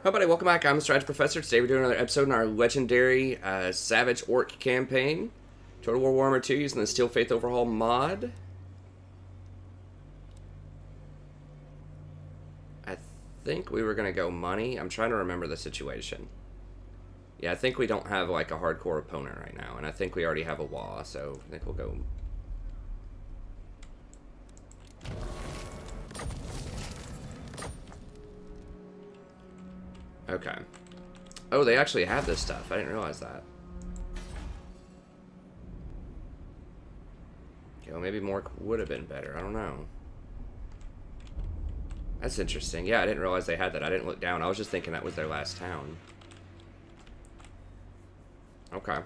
Hi, buddy. Welcome back. I'm the Strategy Professor. Today we're doing another episode in our legendary Savage Orc campaign. Total War Warhammer 2 using the Steel Faith Overhaul mod. I think we were going to go money. I'm trying to remember the situation. Yeah, I think we don't have like a hardcore opponent right now. And I think we already have a wall, so I think we'll go... Okay. Oh, they actually have this stuff. I didn't realize that. Okay, well, maybe more would have been better. I don't know. That's interesting. Yeah, I didn't realize they had that. I didn't look down. I was just thinking that was their last town. Okay.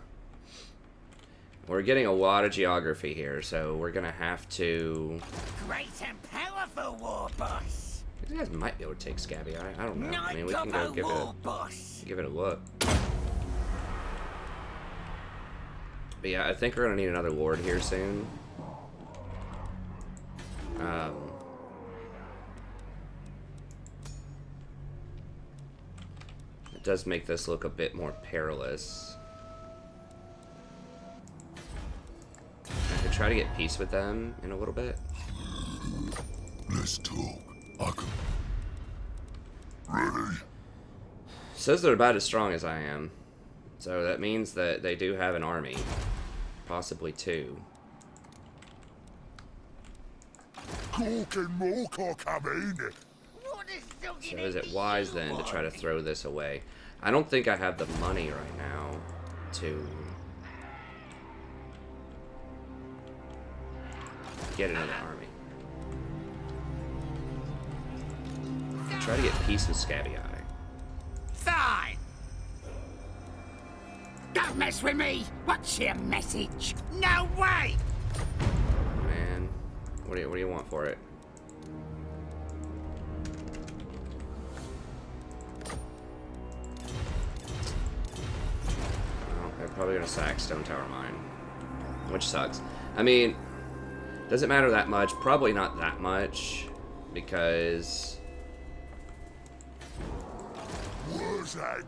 We're getting a lot of geography here, so we're going to have to... Great and powerful, war boss. These guys might be able to take Scabby. I don't know. I mean, we can go give it a look. But yeah, I think we're gonna need another lord here soon. It does make this look a bit more perilous. I could try to get peace with them in a little bit. Let's talk. Ready? Says they're about as strong as I am. So that means that they do have an army. Possibly two. So is it wise then to try to throw this away? I don't think I have the money right now to get another army. Try to get peace with Scabby Eye. Fine. Don't mess with me. What's your message? No way. Man, what do you want for it? Well, they're probably gonna sack Stone Tower Mine, which sucks. I mean, doesn't matter that much. Probably not that much because. Wurrzag.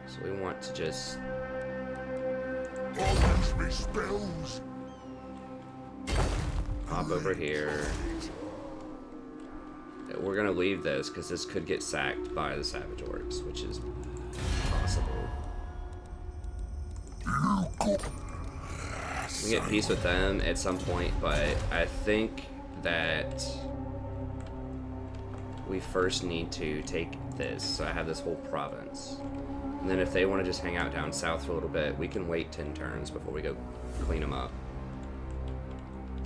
So we want to just... Me spells. Hop over here. We're going to leave this because this could get sacked by the Savage Orcs, which is possible. We get peace with them at some point, but I think that we first need to take this. So I have this whole province. And then if they want to just hang out down south for a little bit, we can wait 10 turns before we go clean them up.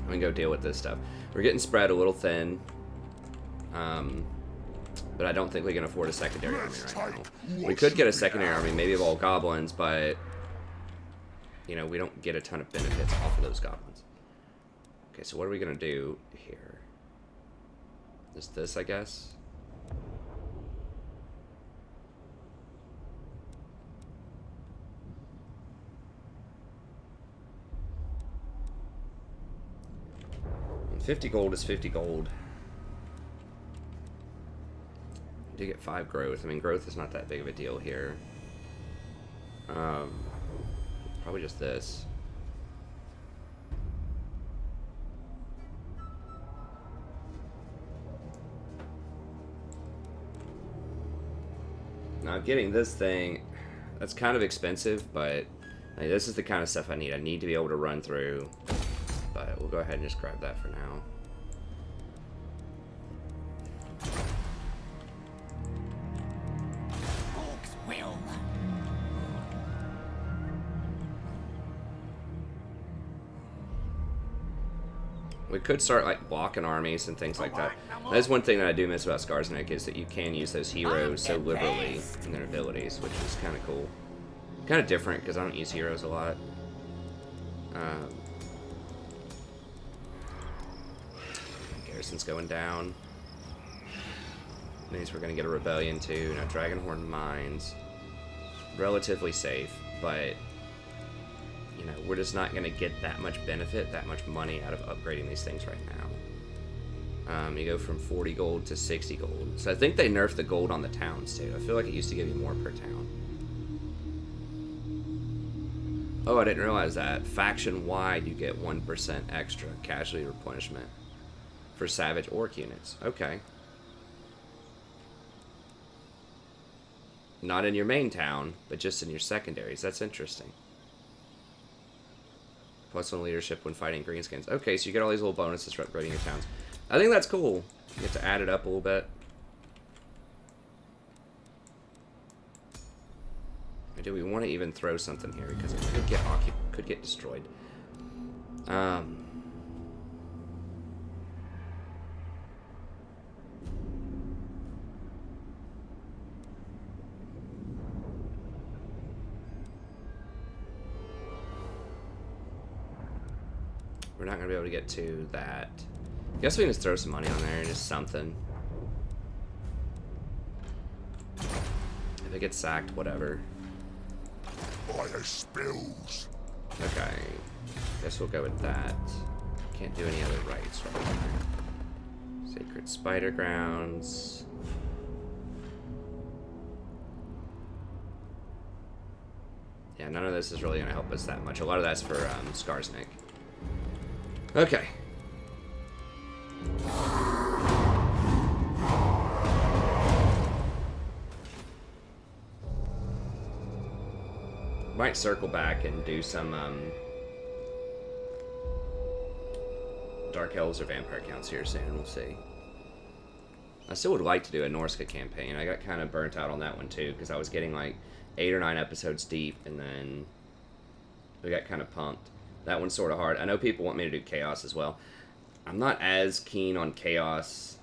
We can go deal with this stuff. We're getting spread a little thin. But I don't think we can afford a secondary army right now. We could get a secondary army, maybe of all goblins, but you know, we don't get a ton of benefits off of those goblins. Okay, so what are we gonna do here? Is this, I guess? And 50 gold is 50 gold. I do get 5 growth. I mean, growth is not that big of a deal here. Probably just this. Now, getting this thing, that's kind of expensive, but like, this is the kind of stuff I need. I need to be able to run through, but we'll go ahead and just grab that for now. We could start like blocking armies and things like that. That's one thing that I do miss about Skarsnik is that you can use those heroes so liberally in their abilities, which is kind of cool. Kind of different because I don't use heroes a lot. Garrison's going down. Means we're going to get a rebellion too. Now Dragonhorn Mines. Relatively safe, but you know, we're just not going to get that much benefit, that much money out of upgrading these things right now. You go from 40 gold to 60 gold. So I think they nerfed the gold on the towns too. I feel like it used to give you more per town. Oh, I didn't realize that. Faction wide, you get 1% extra casualty replenishment for savage orc units. Okay. Not in your main town, but just in your secondaries. That's interesting. +1 leadership when fighting Greenskins. Okay, so you get all these little bonuses for upgrading your towns. I think that's cool. You get to add it up a little bit. Or do we want to even throw something here? Because it could get destroyed. We're not going to be able to get to that. I guess we can just throw some money on there, just something. If it gets sacked, whatever. Fire spills. Okay. Guess we'll go with that. Can't do any other rights right now. Sacred Spider Grounds. Yeah, none of this is really going to help us that much. A lot of that's for Skarsnik. Okay. Might circle back and do some Dark Elves or Vampire counts here soon. We'll see. I still would like to do a Norska campaign. I got kind of burnt out on that one too because I was getting like 8 or 9 episodes deep, and then we got kind of pumped. That one's sort of hard. I know people want me to do Chaos as well. I'm not as keen on Chaos.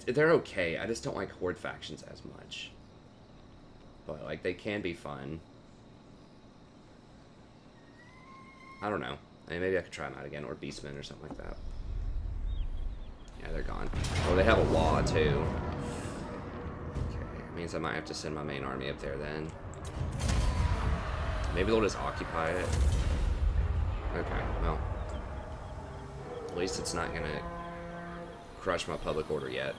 They're okay. I just don't like Horde factions as much. But, like, they can be fun. I don't know. I mean, maybe I could try them out again, or Beastmen or something like that. Yeah, they're gone. Oh, they have a law, too. Okay, it means I might have to send my main army up there then. Maybe they'll just occupy it. Okay, well, at least it's not gonna crush my public order yet.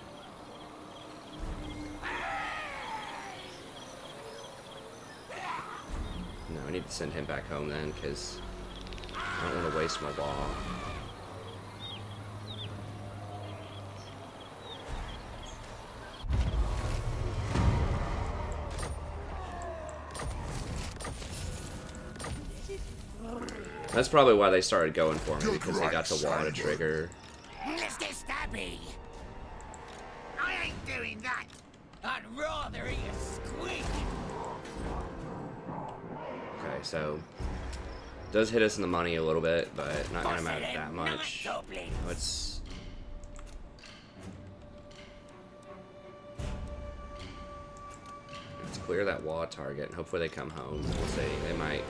No, I need to send him back home then, because I don't want to waste my law. That's probably why they started going for me, because they got the wall to trigger. Mr. Stabby! I ain't doing that! I'd rather eat a squid! Okay, so does hit us in the money a little bit, but not gonna matter that much. Let's clear that wall target, and hopefully they come home. We'll see. They might.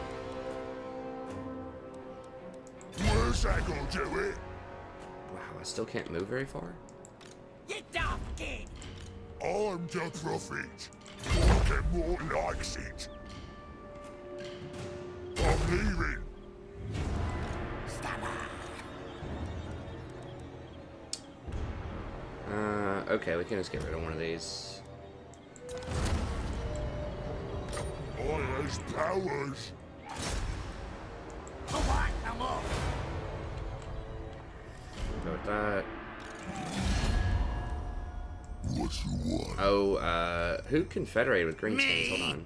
Wurrzag will do it. Wow, I still can't move very far. You daft kid! I'm the prophet. Voldemort likes it. I'm leaving. Okay, we can just get rid of one of these. All those powers. I want no more! Go with that. What you want? Oh, who confederated with Greenskins? Hold on.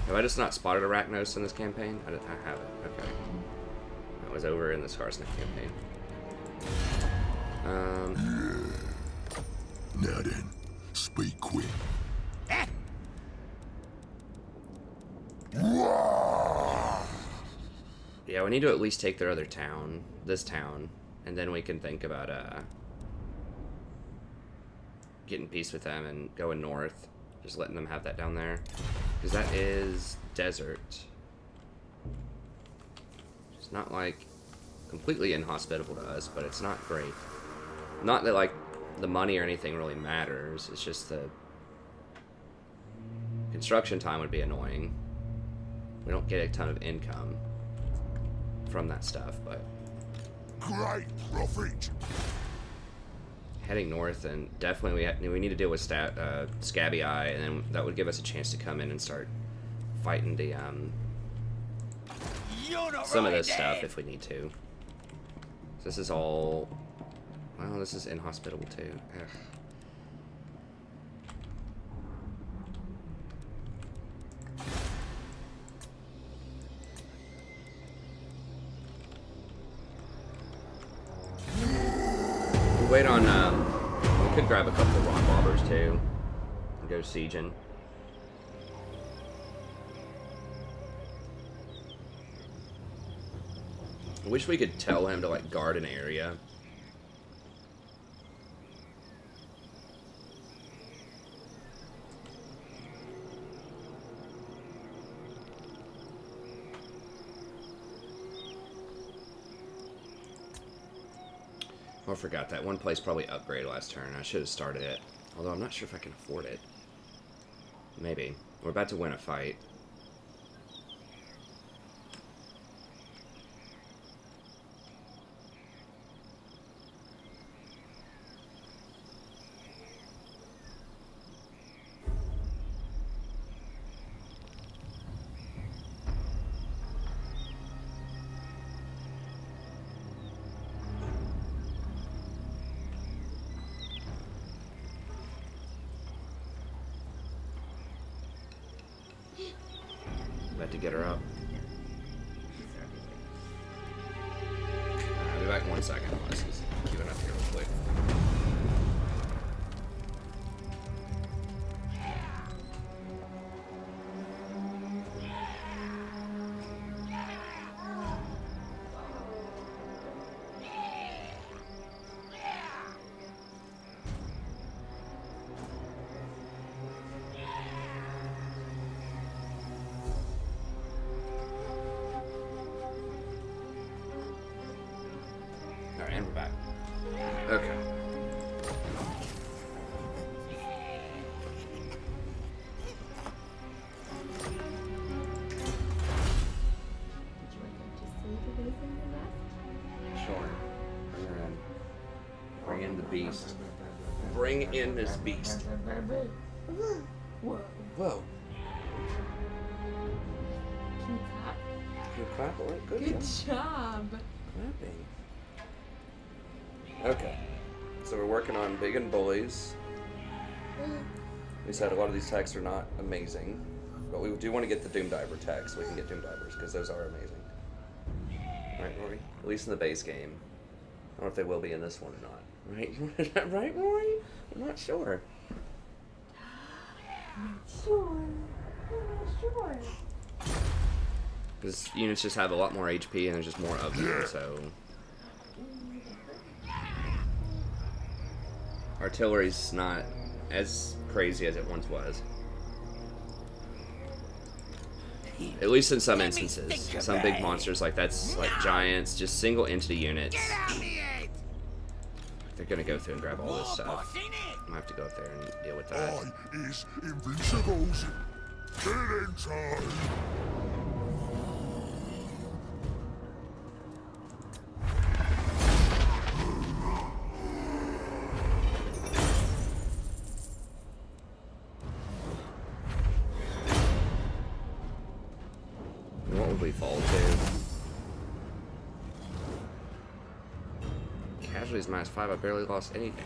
Have I just not spotted Arachnos in this campaign? I haven't. Okay. That was over in the Skarsnik campaign. Now then, speak quick. Yeah, we need to at least take their other town, this town, and then we can think about getting peace with them and going north. Just letting them have that down there, because that is desert. It's not like completely inhospitable to us, but it's not great. Not that like the money or anything really matters. It's just the construction time would be annoying. We don't get a ton of income from that stuff, but Great prophet. heading north, and definitely we need to deal with Scabby Eye, and then that would give us a chance to come in and start fighting the some of this stuff if we need to. So this is all. Well, this is inhospitable too. Ugh. Wait on, we could grab a couple of rock bobbers too, and go sieging. I wish we could tell him to, like, guard an area. Oh, I forgot that one place probably upgraded last turn. I should have started it. Although I'm not sure if I can afford it. Maybe. We're about to win a fight. About to get her up. I'll be back in 1 second. Let's just queue it up here real quick. And we're back. Okay. Sure. Bring her in. Bring in the beast. Bring in this beast. Whoa. Whoa. Can you clap? Can you clap? All right, good Good job. job. Clapping. Okay. So we're working on big and bullies. We said a lot of these techs are not amazing, but we do want to get the Doom Diver techs so we can get Doom Divers, because those are amazing. Right, Rory? At least in the base game. I don't know if they will be in this one or not. Right? Right, Rory? I'm not sure. Sure. Sure. Because units just have a lot more HP and there's just more of them, so... Artillery's not as crazy as it once was. At least in some instances. Some big monsters like that's like giants, just single entity units. They're gonna go through and grab all this stuff. I have to go up there and deal with that. I is invincibles. Killing time. What would we fall to? Casualties -5. I barely lost anything.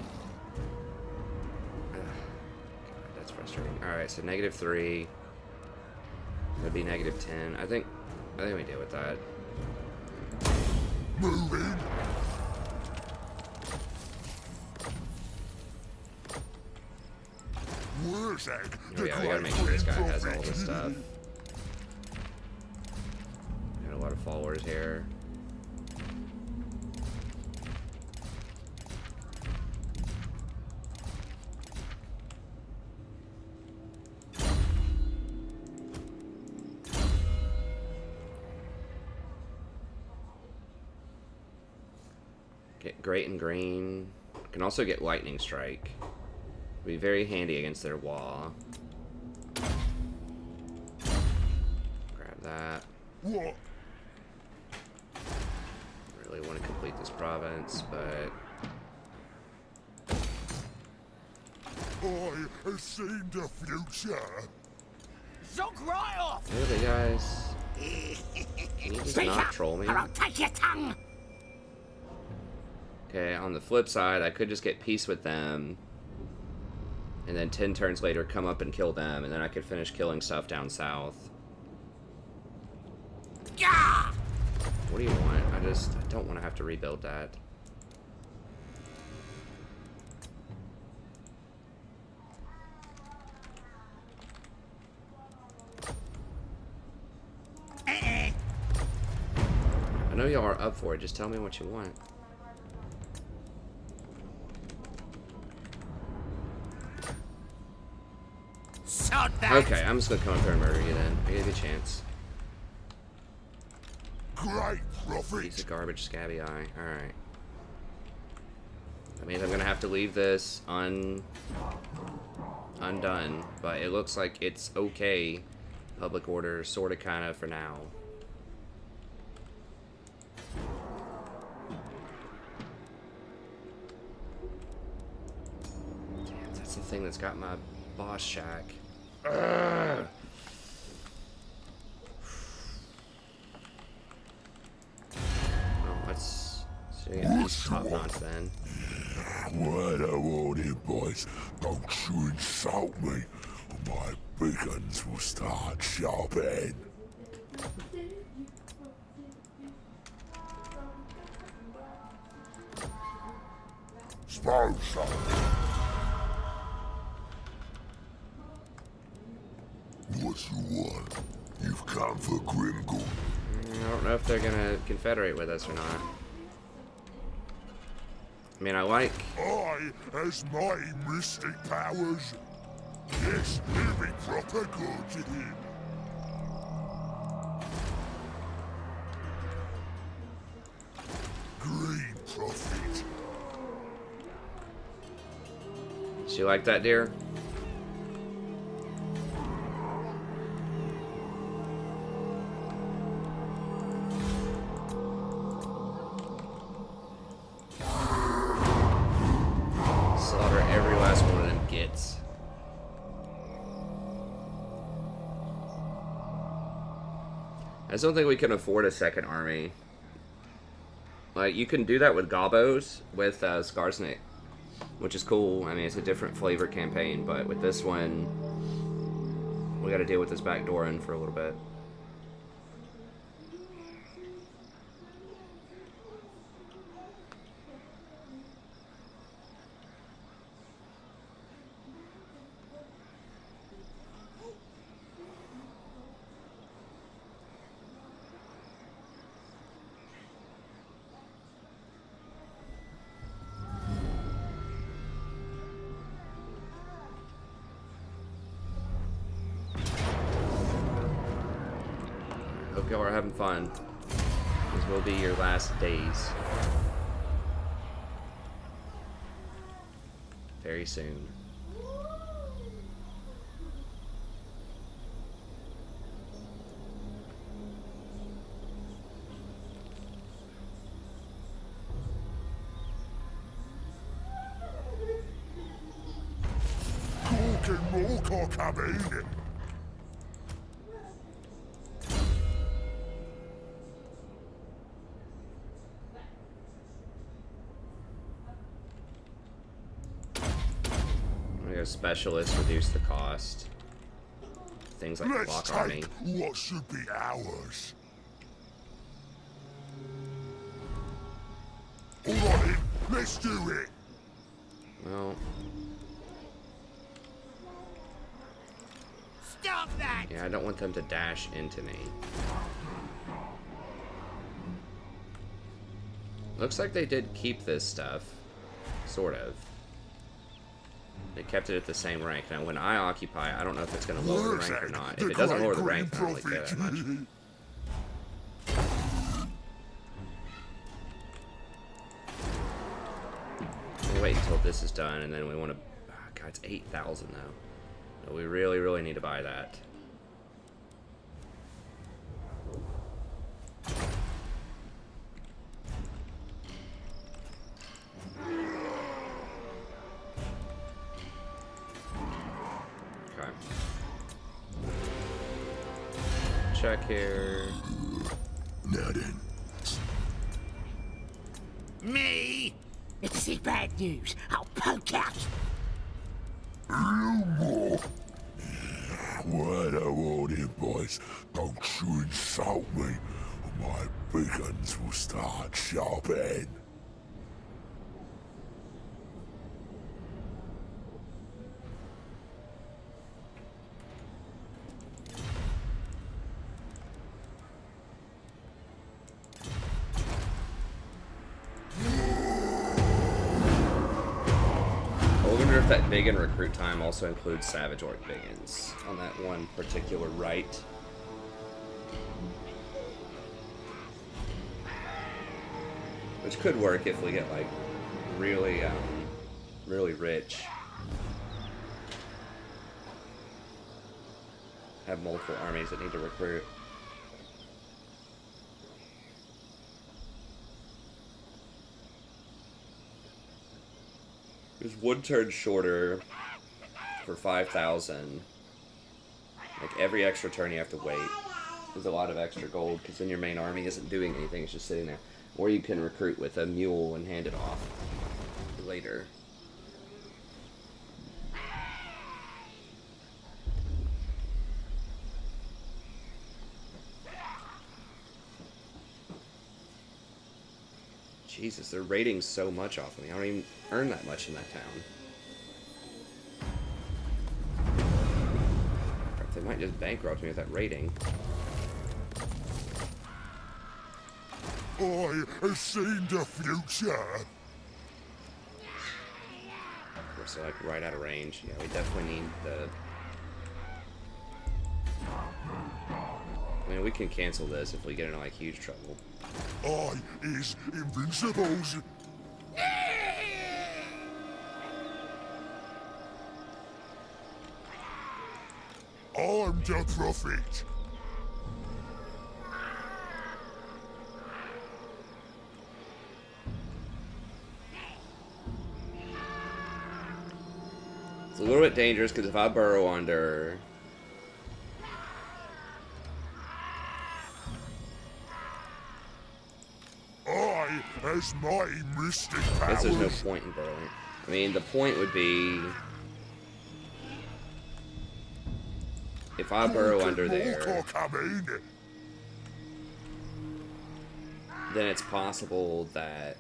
Ugh. God, that's frustrating. Alright, so -3. That'd be -10. I think we deal with that. Moving. Wurrzag. Oh yeah, we gotta make sure this guy has all this stuff. Got a lot of followers here. Get Great and Green. Can also get Lightning Strike. Be very handy against their wall. Grab that. What? Really want to complete this province, but I have seen the future. Zog right off! Really, guys? Can you just Speak not up, troll me? or I'll take your tongue! Okay, on the flip side, I could just get peace with them, and then 10 turns later come up and kill them, and then I could finish killing stuff down south. Gah! What do you want? I don't want to have to rebuild that. I know y'all are up for it, just tell me what you want. Sod that! Okay, I'm just gonna come up here and murder you then. I gave you a chance. Great Piece prophet. of garbage, scabby eye. Alright. That means I'm gonna have to leave this undone, but it looks like it's okay. Public order, sorta, kinda, for now. Damn, that's the thing that's got my boss shack. Ugh. Well, let's get these top knots then. What a warning, boys. Don't you insult me, or my beacons will start sharpening. Suppose so. What you want? You've come for Grimgul. I don't know if they're gonna confederate with us or not. I mean, I like... I has mighty mystic powers. Yes, he'll be proper good to him. Green prophet. You like that, dear? Slaughter every last one of them gits. I just don't think we can afford a second army. Like, you can do that with Gobos, with Skarsnik, which is cool. I mean, it's a different flavor campaign, but with this one, we gotta deal with this backdoor in for a little bit. Hope y'all are having fun. These will be your last days. Very soon. Talking more cockabine. Specialists reduce the cost. Things like Let's block take army. what should be ours. All right, then, let's do it. Well, Stop that! yeah, I don't want them to dash into me. Looks like they did keep this stuff. Sort of. They kept it at the same rank. Now, when I occupy, I don't know if it's going to lower the rank or not. If it doesn't lower the rank, then I don't really care that much. We'll wait until this is done, and then we want to... Oh, God, it's 8,000, though. So we really, really need to buy that. check here. Now then, Me? If this is bad news, I'll poke out. no more. Word I warning, boys. Don't you insult me, or my beacons will start sharpening. I wonder if that big and recruit time also includes Savage Orc Biggins on that one particular right. Which could work if we get like really, really rich. Have multiple armies that need to recruit. There's one turn shorter for 5,000. Like every extra turn you have to wait. There's a lot of extra gold because then your main army isn't doing anything, it's just sitting there. Or you can recruit with a mule and hand it off later. Jesus, they're raiding so much off of me. I don't even earn that much in that town. Crap, they might just bankrupt me with that raiding. I have seen the future. Of course, they're like right out of range. Yeah, we definitely need the... I mean, we can cancel this if we get into like huge trouble. I is invincibles. I'm the prophet. It's a little bit dangerous because if I burrow under... I has my mystic I guess there's no powers. point in burrowing. I mean, the point would be... If I burrow under there, Coming. then it's possible that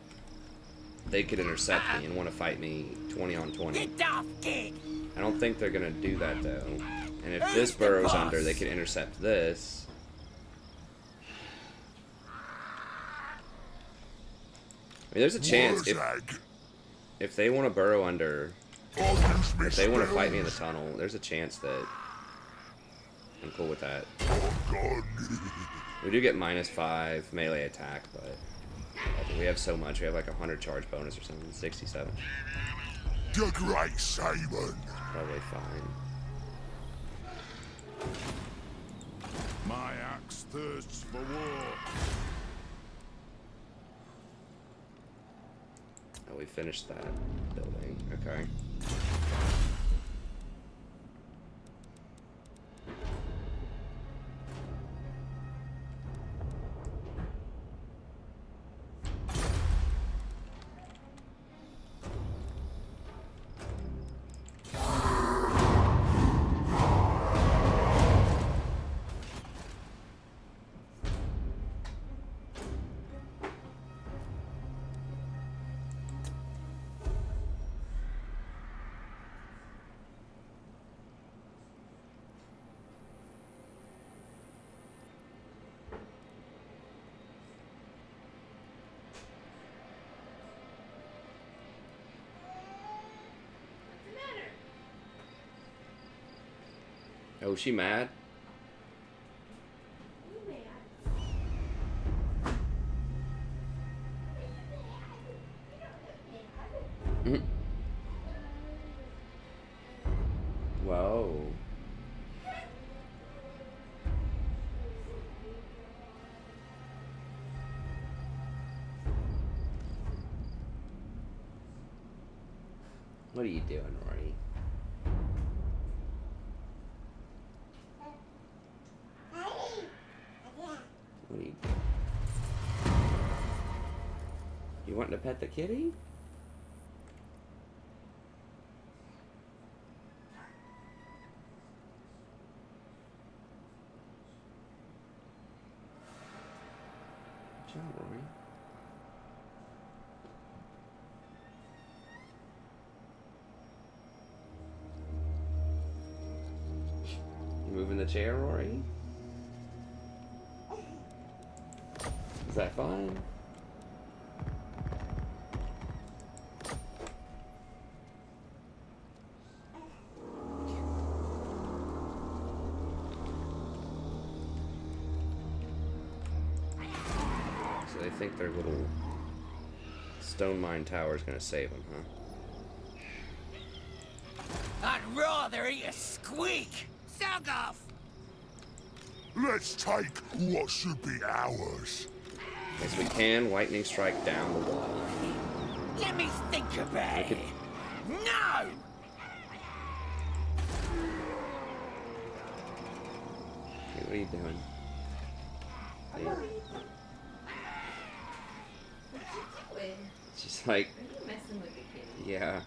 they could intercept me and want to fight me 20 on 20. Get off, kid! I don't think they're going to do that, though. And if this burrows under, they can intercept this. I mean, there's a chance Wurrzag. if they want to burrow under, I'll use me if they want to fight me in the spells. tunnel, there's a chance that I'm cool with that. Gone. We do get -5 melee attack, but we have so much. We have like 100 charge bonus or something, 67. The Great Simon. Probably fine. My axe thirsts for war. Oh, we finished that building. Okay. Oh, is she mad? Mhm. Whoa. What are you doing, Rory? You wanting to pet the kitty? Good job, Rory. You moving the chair, Rory? Is that fine? So they think their little stone mine tower is going to save them, huh? I'd rather eat a squeak. Sog off. Let's take what should be ours. Yes, we can lightning strike down the wall. Let me think about it. No! Okay, what are you doing? Hey. What you doing? She's like, Are you messing with the kitty? yeah.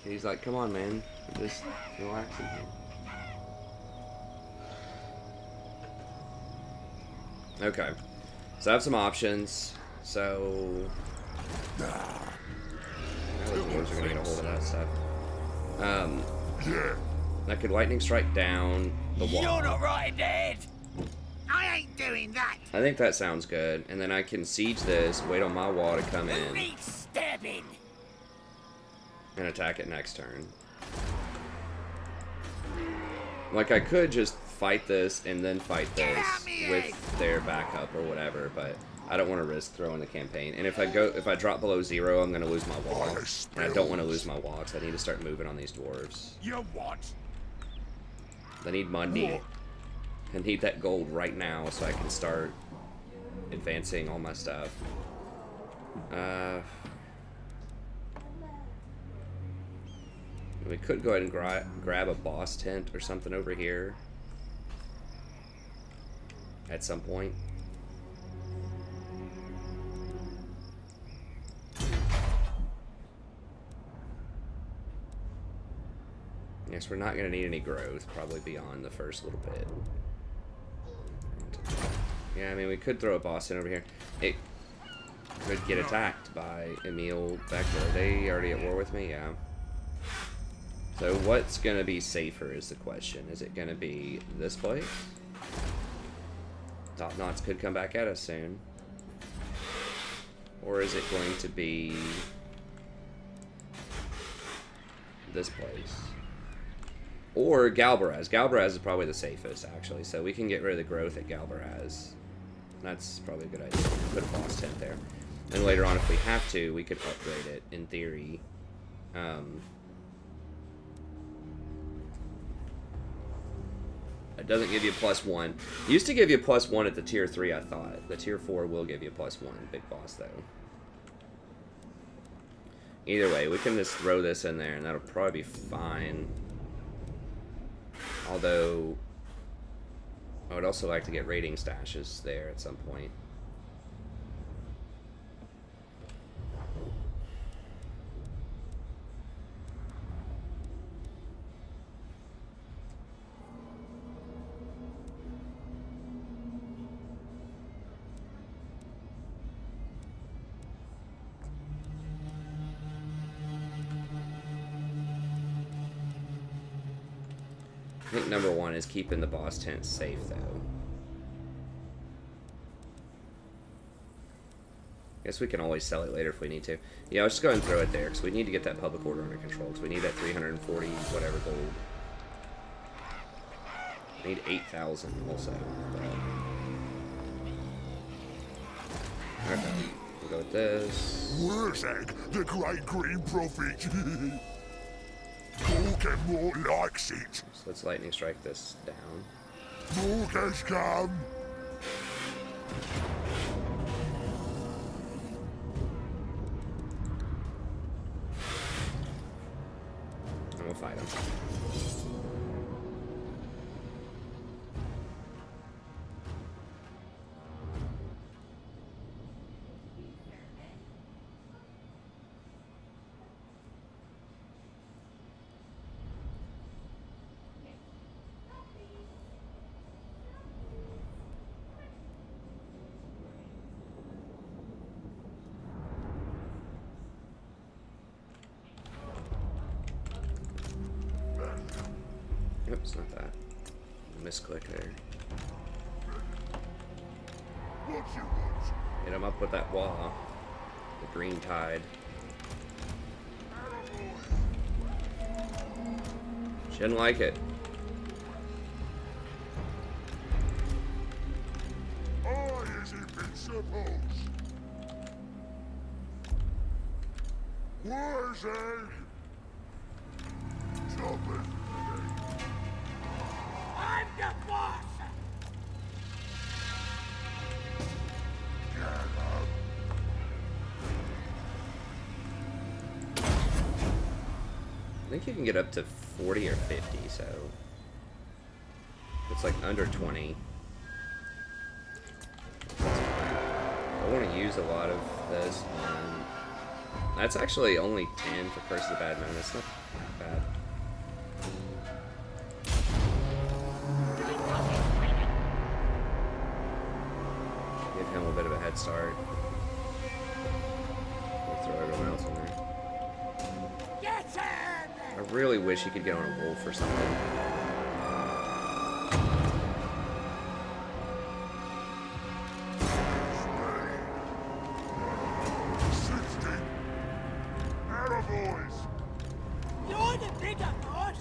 He's like, come on, man. We're just relaxing here. Okay. So I have some options. So those dwarves are gonna get a hold of that stuff. Yeah. I could lightning strike down the wall. You're not right in the head. I ain't doing that. I think that sounds good. And then I can siege this, wait on my wall to come Who in, needs stabbing? and attack it next turn. Like, I could just fight this and then fight this with their backup or whatever, but I don't want to risk throwing the campaign. And if I drop below 0, I'm going to lose my wall. And I don't want to lose my wall, because I need to start moving on these dwarves. You what? I need money. I need that gold right now so I can start advancing all my stuff. We could go ahead and grab a boss tent or something over here at some point. Yes, we're not going to need any growth, probably beyond the first little bit. Yeah, I mean, we could throw a boss tent over here. It could get attacked by Emil Beckler. Are they already at war with me? Yeah. So what's going to be safer is the question. Is it going to be this place? Top Knots could come back at us soon. Or is it going to be this place? Or Galbaraz. Galbaraz is probably the safest, actually. So we can get rid of the growth at Galbaraz. That's probably a good idea. Put a boss tent there. And later on, if we have to, we could upgrade it, in theory. It doesn't give you a +1. It used to give you a +1 at the tier 3, I thought. The tier 4 will give you a +1. Big boss, though. Either way, we can just throw this in there, and that'll probably be fine. Although, I would also like to get raiding stashes there at some point. I think number 1 is keeping the boss tent safe, though. Guess we can always sell it later if we need to. Yeah, I'll just go ahead and throw it there, because we need to get that public order under control, because we need that 340 whatever gold. We need 8,000 also. Okay, we'll go with this. Wurrzag, the great green prophet. Morgan more likes it. So let's lightning strike this down. Morgan's come. And we'll fight him. Oops, not that. Misclick there. Hit him up with that wall. The green tide. She didn't like it. Wurrzag! I'm the boss! I think you can get up to 40 or 50, so it's like under 20. I want to use a lot of this. That's actually only 10 for Curse of the Bad Man. That's not bad. Give him a bit of a head start. We'll throw everyone else in there. Get him! I really wish he could get on a wolf or something. You're the bigger boss!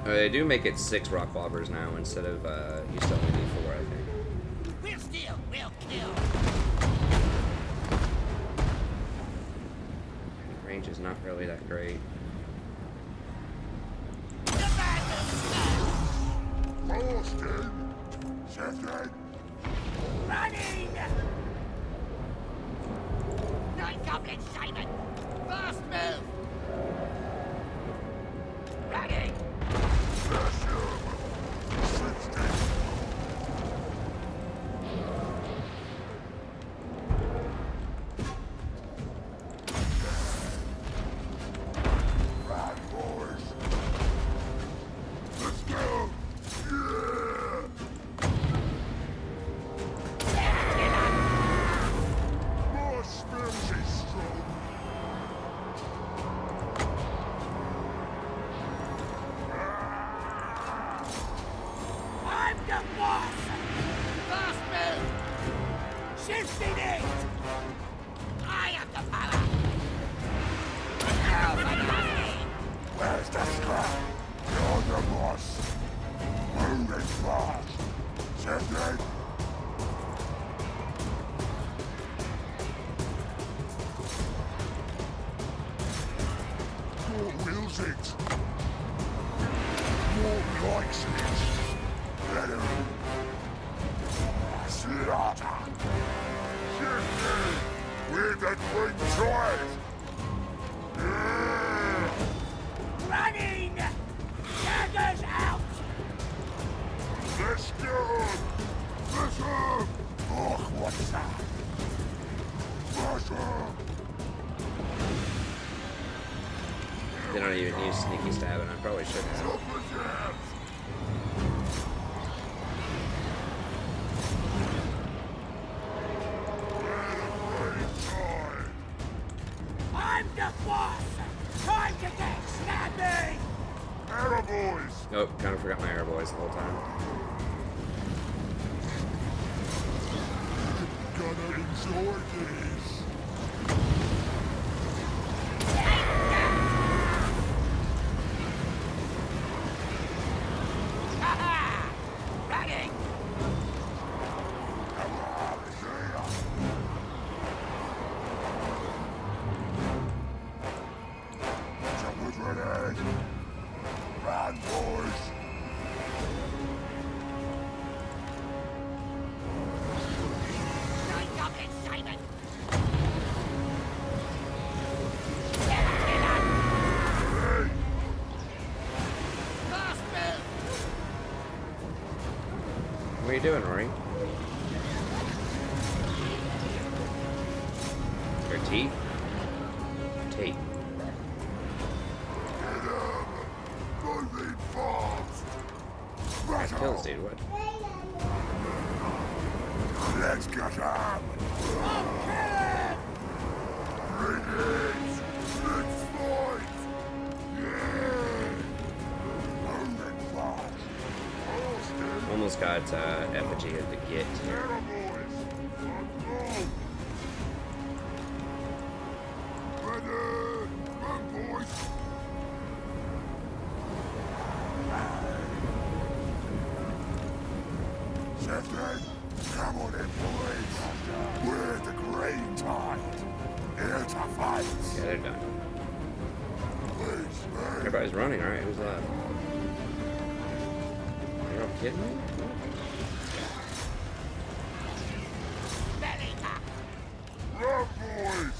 They do make it 6 rock bobbers now instead of you still only need 4, I think. We'll steal, we'll kill! Range is not really that great. The bad running! 9 goblins, Simon! Fast move! Running! I'm the boss! Fast move! Shifting it! I have the power! Now for nothing! Where's the scrap? You're the boss. Moving fast. Sifted. More wills it. More likes it. Better. Slaughter. Shifted. With the green tide. Yeah. Running! Daggers out! Let's go! Let's go! Oh, what's that? They don't even use sneaky stabbing. I probably should have. I'm the boss! Time to get snappy! Arrow boys! Oh, kind of forgot my air boys the whole time. Gonna enjoy this. Ha-ha! Running! Someone's ready. Run, boys. Nine goblins, Simon! Hey! Fast move! What are you doing, Rory? Your teeth? Tape. Get him! Moving fast! Right Kills, dude. What? Let's get him! I'm killing! Bring it! Let's got effigy to get here. Come on in, boys. We're the Green Tide. Here to fight. Yeah, they're done. Please, man. Everybody's running. All right, who's left? You're all kidding me? Run, boys.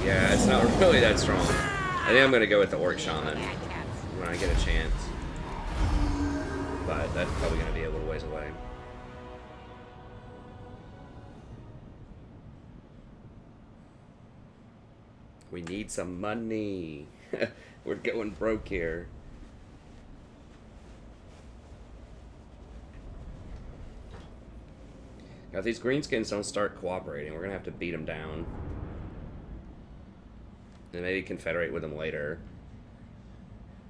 Yeah, it's not really that strong. I think I'm gonna go with the Orc Shaman when I get a chance. But that's probably gonna be a little ways away. We need some money. We're going broke here. Now, if these Greenskins don't start cooperating, we're gonna have to beat them down. And maybe confederate with them later.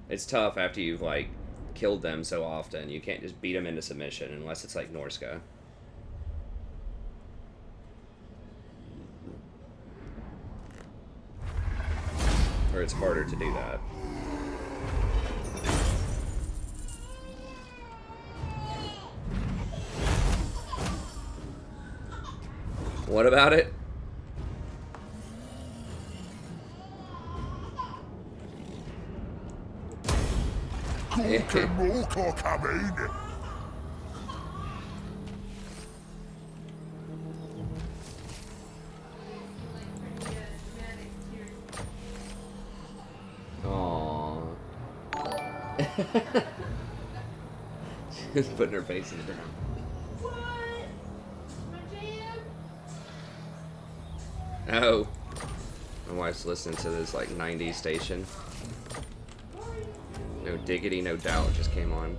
It's tough after you've, like, killed them so often. You can't just beat them into submission unless it's like Norska. Or it's harder to do that. What about it? Morkor coming. Aww. Just putting her face in the ground. Oh. My wife's listening to this like 90s station. No diggity, no doubt just came on.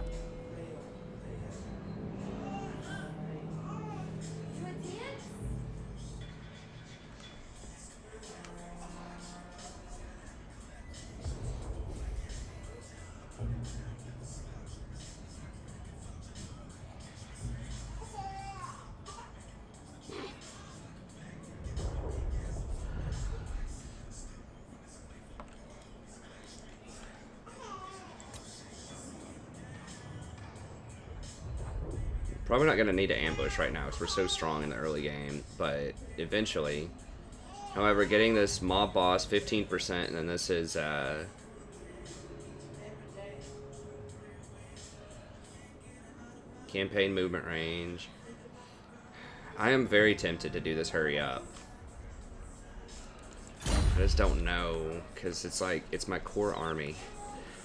Probably not going to need to ambush right now because we're so strong in the early game, but eventually. However, getting this mob boss 15%, and then this is campaign movement range. I am very tempted to do this hurry up. I just don't know because it's like, it's my core army.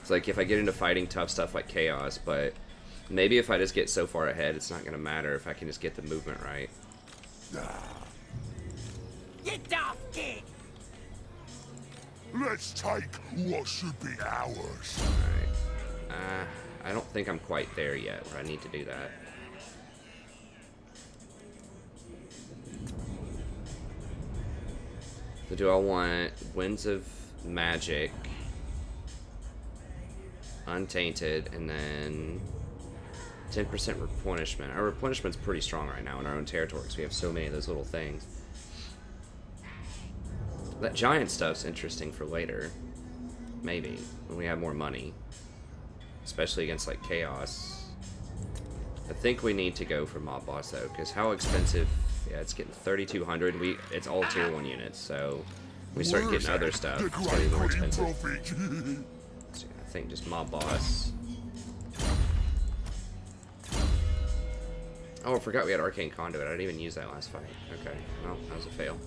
It's like if I get into fighting tough stuff like Chaos, but maybe if I just get so far ahead, it's not going to matter if I can just get the movement right. You daft kid! Let's take what should be ours. Alright. I don't think I'm quite there yet where I need to do that. So do I want Winds of Magic, Untainted, and then 10% replenishment. Our replenishment's pretty strong right now in our own territory because we have so many of those little things. That giant stuff's interesting for later. Maybe, when we have more money. Especially against, like, Chaos. I think we need to go for Mob Boss, though, because how expensive... Yeah, it's getting 3,200. It's all tier 1 units, so... we start getting other stuff, it's going to be more expensive. So, I think just Mob Boss... Oh, I forgot we had Arcane Conduit. I didn't even use that last fight. Okay, well, that was a fail.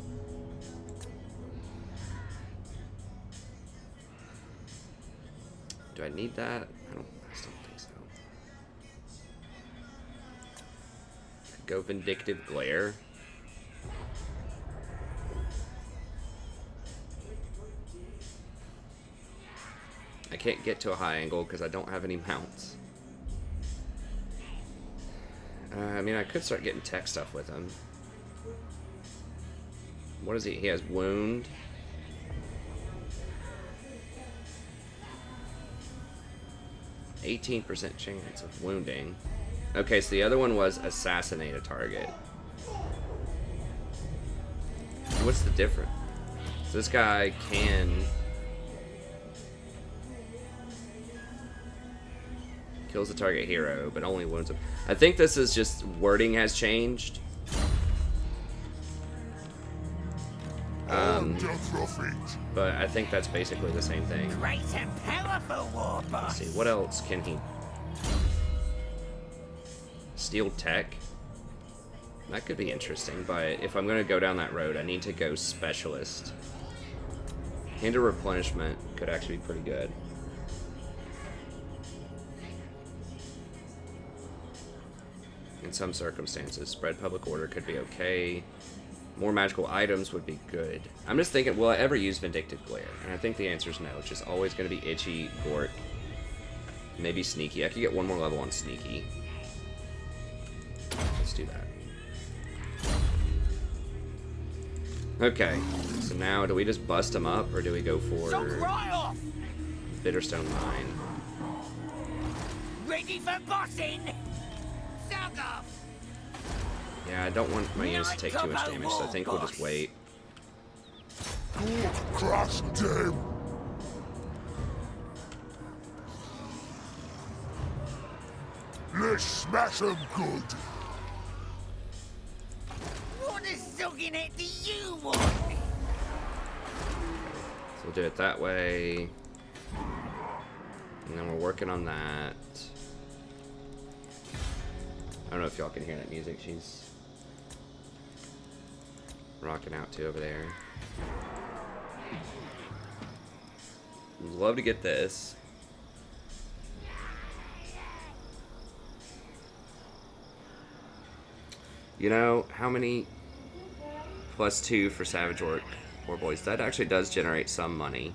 Do I need that? I still don't think so. Go Vindictive Glare. can't get to a high angle because I don't have any mounts. I mean, I could start getting tech stuff with him. What is he? He has wound. %18 chance of wounding. Okay, so the other one was assassinate a target. What's the difference? So this guy can kills the target hero, but only wounds him. I think this is just wording has changed. But I think that's basically the same thing. Great and powerful war boss. Let's see, what else can he? Steal tech. That could be interesting, but if I'm going to go down that road, I need to go specialist. Hinder replenishment could actually be pretty good. In some circumstances, spread public order could be okay. More magical items would be good. I'm just thinking, will I ever use Vindictive Glare? And I think the answer is no. It's just always going to be Itchy, Gork, maybe Sneaky. I could get one more level on Sneaky. Let's do that. Okay, so now do we just bust him up, or do we go for Right off. Bitterstone Mine? Ready for bossing. Suck off. Yeah, I don't want my units to take too much damage, so I think we'll just wait. Crush them! Let's smash them good! What a sucking it do you want? So we'll do it that way. And then we're working on that. I don't know if y'all can hear that music. She's rocking out to over there. Would love to get this. You know, how many +2 for Savage Orc War Boys? That actually does generate some money.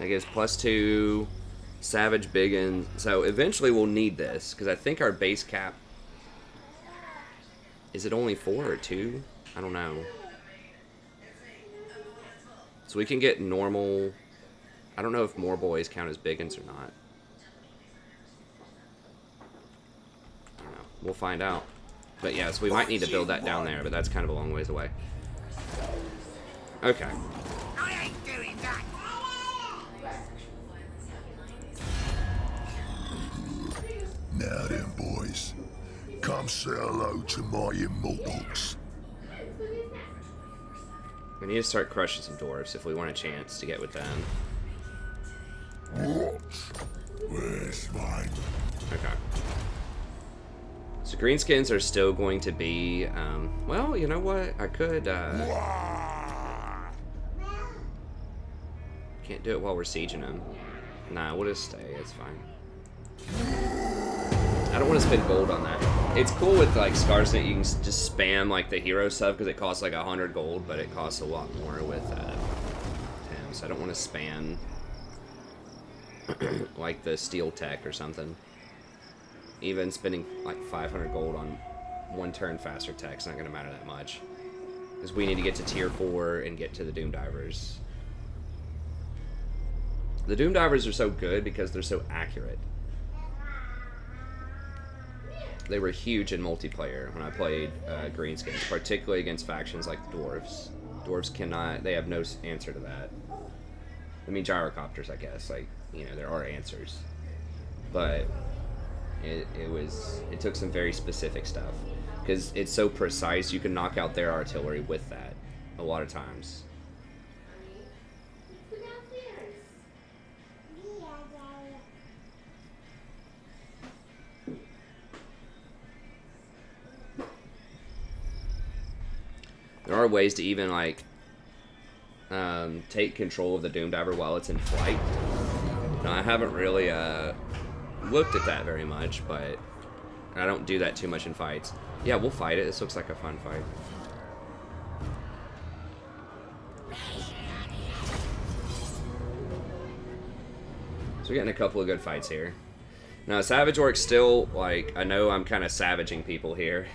I guess +2 Savage Biggin. So eventually we'll need this, because I think our base cap, is it only 4 or 2? I don't know. So we can get normal. I don't know if more boys count as Biggins or not. I don't know. We'll find out. But yeah, so we might need to build that down there, but that's kind of a long ways away. Okay. I ain't doing that. Now then, boys. Come say hello to my immortals. We need to start crushing some dwarves if we want a chance to get with them. What? Where's mine? Okay. So Greenskins are still going to be, well, you know what? I could, can't do it while we're sieging them. Nah, we'll just stay. It's fine. I don't want to spend gold on that. It's cool with, like, Scarsnet. You can just spam, like, the hero stuff because it costs, like, 100 gold, but it costs a lot more with, him. So I don't want to spam, like, the steel tech or something. Even spending, like, 500 gold on one turn faster tech's not going to matter that much. Because we need to get to tier 4 and get to the Doom Divers. The Doom Divers are so good because they're so accurate. They were huge in multiplayer when I played Greenskins, particularly against factions like the Dwarves. Dwarves cannot, they have no answer to that. I mean, gyrocopters, I guess, like, you know, there are answers. But it took some very specific stuff. Because it's so precise, you can knock out their artillery with that a lot of times. There are ways to even, like, take control of the Doom Diver while it's in flight. Now, I haven't really looked at that very much, but I don't do that too much in fights. Yeah, we'll fight it. This looks like a fun fight. So we're getting a couple of good fights here. Now, Savage Orcs still, like, I know I'm kind of savaging people here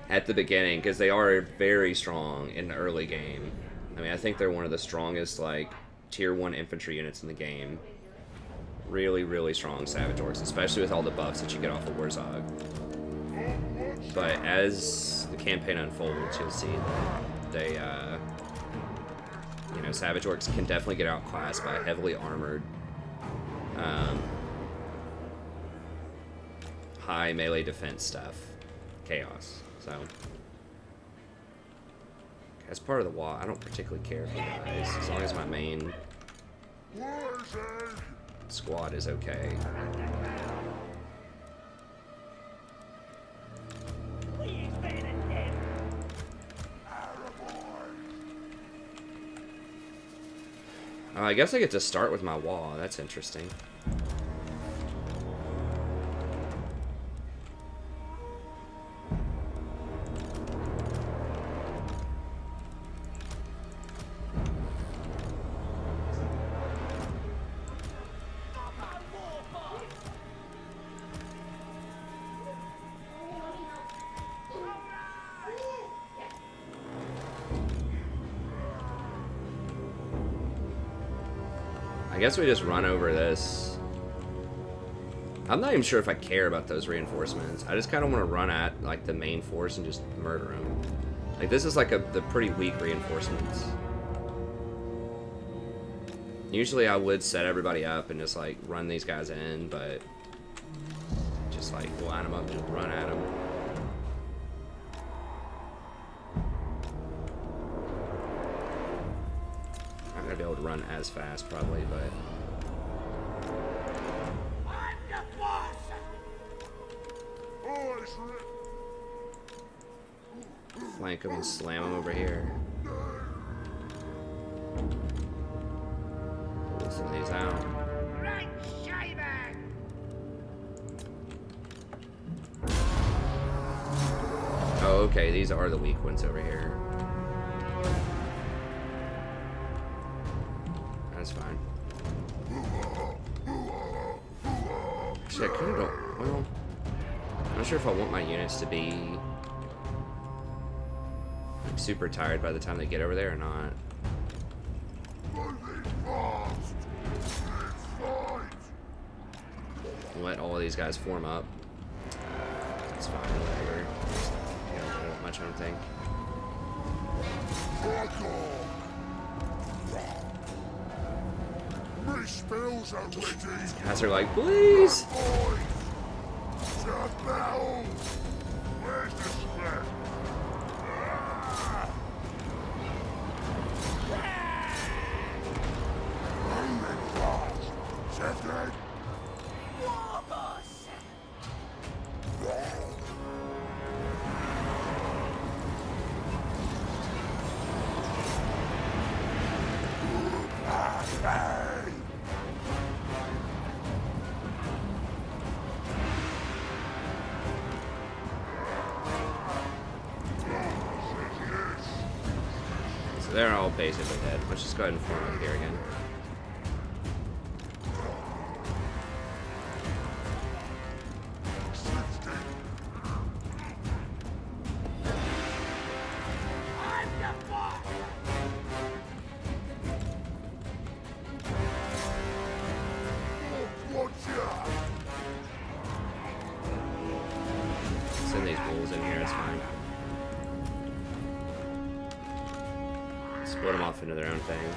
at the beginning because they are very strong in the early game. I mean, I think they're one of the strongest, like, tier 1 infantry units in the game. Really, really strong Savage Orcs, especially with all the buffs that you get off of Wurrzag. But as the campaign unfolds, you'll see that they, you know, Savage Orcs can definitely get outclassed by heavily armored, high melee defense stuff. Chaos. So, as part of the wall, I don't particularly care for you guys, as long as my main squad is okay. I guess I get to start with my wall. That's interesting. I guess we just run over this. I'm not even sure if I care about those reinforcements. I just kind of want to run at like the main force and just murder them. Like this is like the pretty weak reinforcements. Usually I would set everybody up and just like run these guys in, but just like line them up, just run at them. Not gonna be able to run as fast probably, but I'm the boss. flank them and slam them over here. Pull some of these out. Right, shaver. Oh, okay, these are the weak ones over here. That's fine. Actually, I kind of don't. Well, I'm not sure if I want my units to be like, super tired by the time they get over there or not. Let all of these guys form up. That's fine, whatever. You don't do much, I don't think. Guys are like, please! War boss. So they're all basically dead. Let's just go ahead and form up here again. I'm the boss. Send these wolves in here, it's fine. Split them off into their own thing.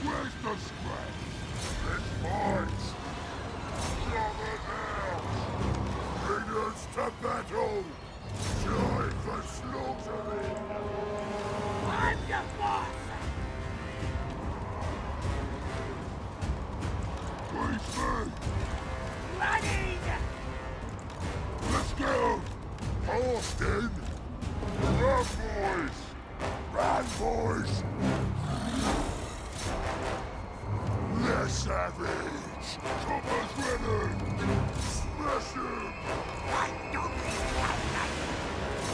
Where's the scratch? It's mine! Leaders to battle! Time for slaughtering! I'm the boss. Please move! Running. Let's go! Austin! Run, boys! Run, boys! They're savage! Choppers ready! Smash him! I don't think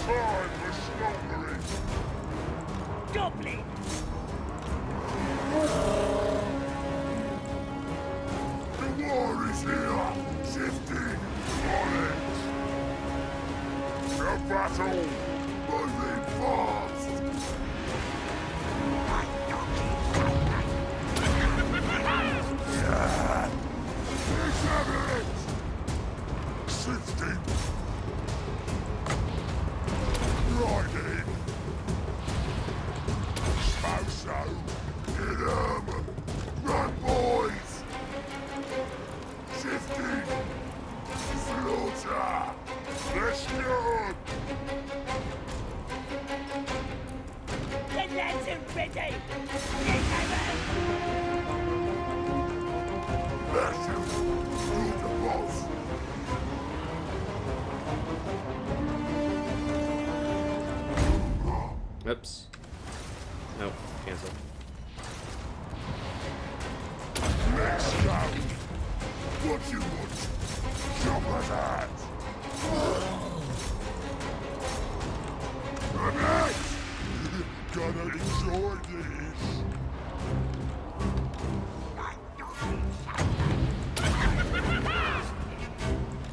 Time for slaughtering! Go goblin! The war is here! Shifting! On it! The battle! Moving fast! Yeah! Let's have it! Shifting! Riding! So, get 'em! Run, boys! Shifting! Slaughter! Let's go! The lads are ready! Get over! That's him! You're the boss! Oops. Nope. Cancel. Let's go! What you want? Chopper's hat! Relax! Gonna enjoy this!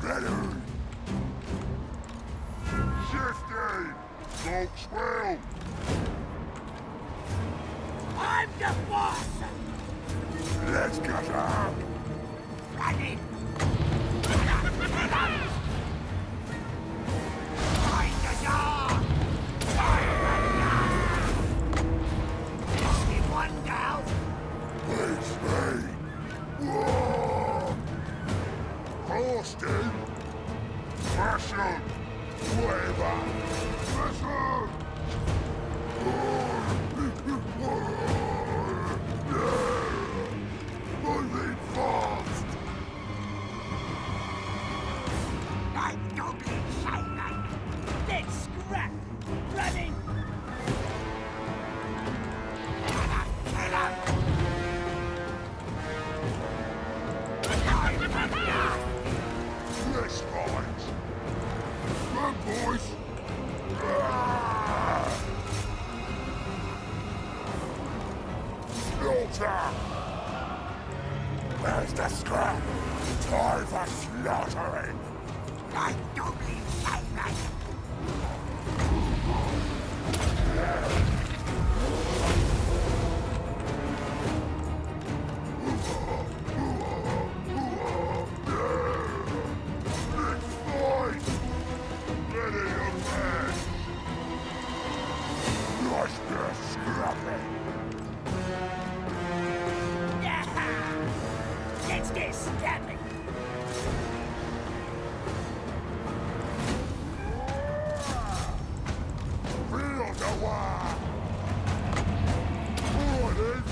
Ready! Shifting! Folks well! I'm the boss! Let's get up! Running! Find the door! Just need one down! It's me! Whoa! Austin! Fashion! Whatever! Fashion! Moving fast! I'm goblin shaman! Let's scrap! Running! Kill him! Let's fight! Run, boys! Ah! Slaughter! Where's the scrap? Time for slaughtering! I'm goblin shaman! Let's fight! Ready your man! Nice bit of scrapping! Yeah! Let's get stabbing! Feel the war! Morning!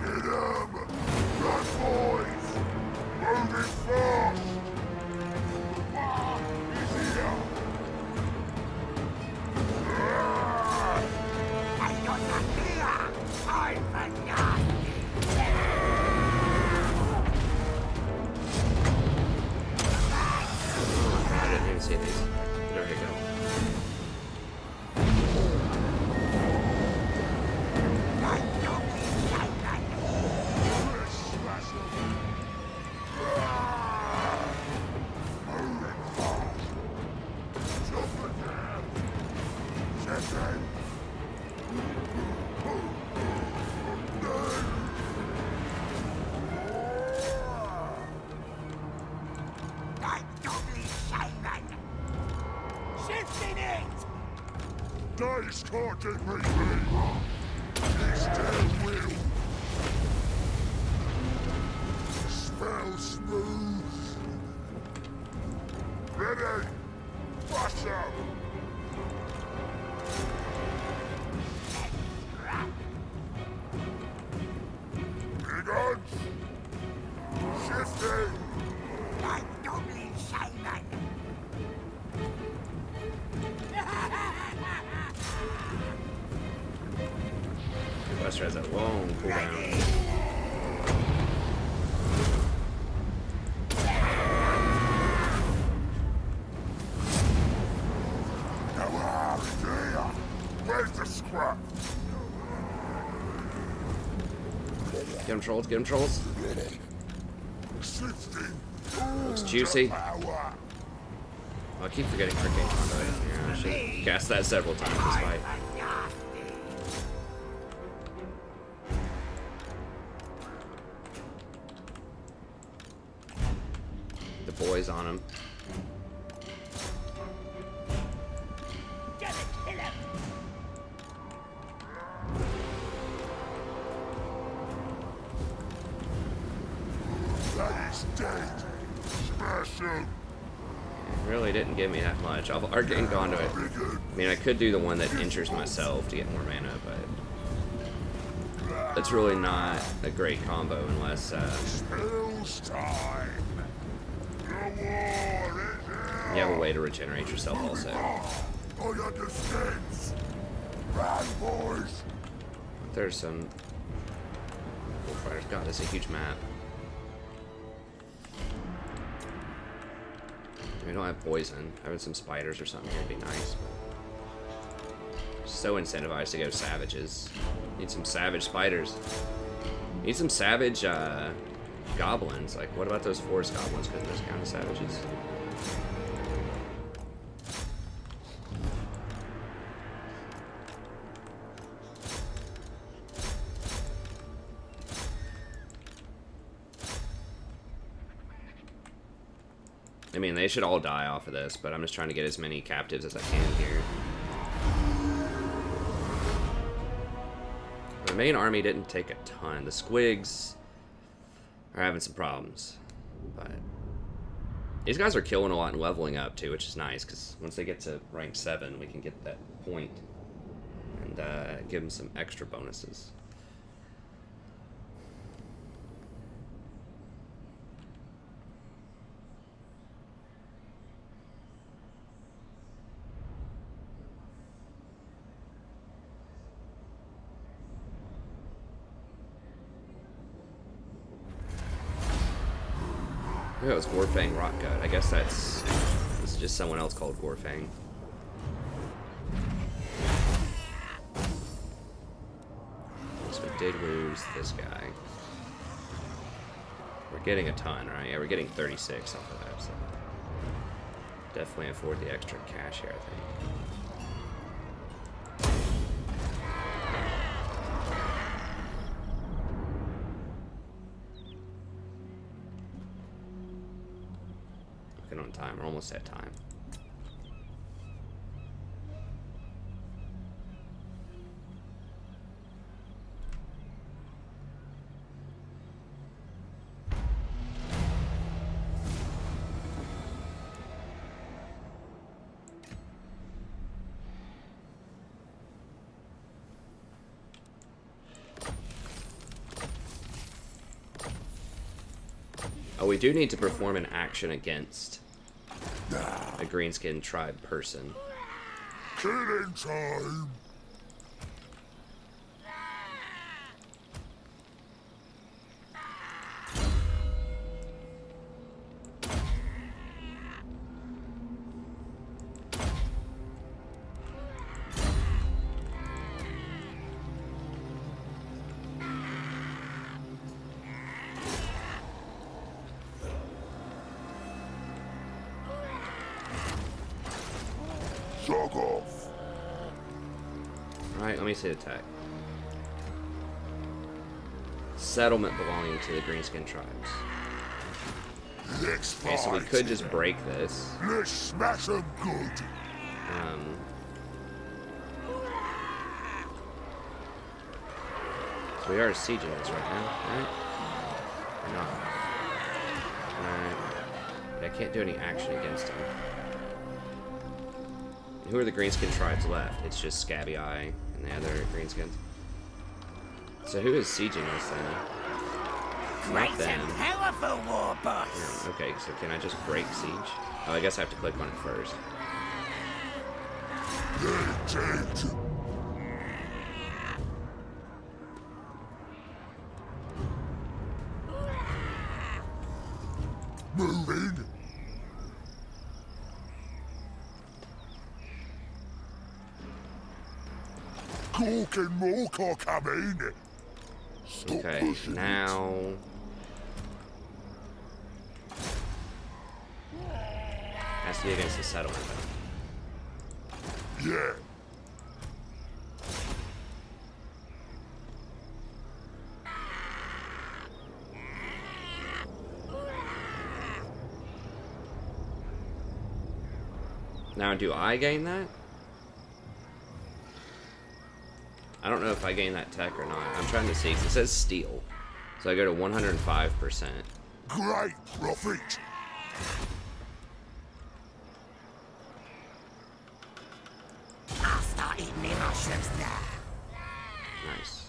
Get 'em! Run, boys! Moving fast! War is here! Ah! I got the fear! I'm for nothing! I didn't even see these. There we go. I'm goblin shaman! Let's smash 'em! Ah! Moving fast! Jump again! Setting! I'm goblin shaman! Shifting it! Dice can't defeat me! It's their will! Spell smooth! Ready! Rush 'em! Guns! Shifting! I'm goblin shaman! Buster has that long cooldown. The war is here! Get him, trolls. Get him, trolls. Looks juicy. Oh, I keep forgetting Arcane Conduit. Yeah, I should cast that several times this fight. The boys on him. Really didn't give me that much. Arcane Conduit. I mean, I could do the one that injures myself to get more mana, but it's really not a great combo unless you have a way to regenerate yourself also. There's some Bullfighters. God, this is a huge map. We don't have poison. Having some spiders or something here would be nice. So incentivized to go savages. Need some savage spiders. Need some savage goblins. Like, what about those forest goblins? Couldn't those count as savages? I mean, they should all die off of this, but I'm just trying to get as many captives as I can here. The main army didn't take a ton. The squigs are having some problems, but these guys are killing a lot and leveling up too, which is nice, because once they get to rank 7, we can get that point and give them some extra bonuses. Oh, it was Gorfang Rockgut. I guess this is just someone else called Gorfang. So we did lose this guy. We're getting a ton, right? Yeah, we're getting 36 off of that, so definitely afford the extra cash here, I think. On time. We're almost at time. Oh, we do need to perform an action against a Greenskin tribe person. Killing time! Suck off! Alright, let me see the attack. Settlement belonging to the Greenskin tribes. Let's Okay, so we fight. could just break this. Let's smash them good! So we are sieging this right now, right? Or not? Alright. But I can't do any action against him. And who are the Greenskin tribes left? It's just Scabby Eye and the other Greenskins. So who is sieging this then? Not Quite them. a powerful war boss. Yeah, okay, so can I just break siege? Oh, I guess I have to click on it first. Irritate! Moving! Cork and Mork are coming! Okay, now... Has to be against the settlement, though. Yeah. Now, do I gain that? I don't know if I gain that tech or not. I'm trying to see, 'cause it says steel. So I go to 105%. Great prophet. I'll start eating the mushrooms now. Nice.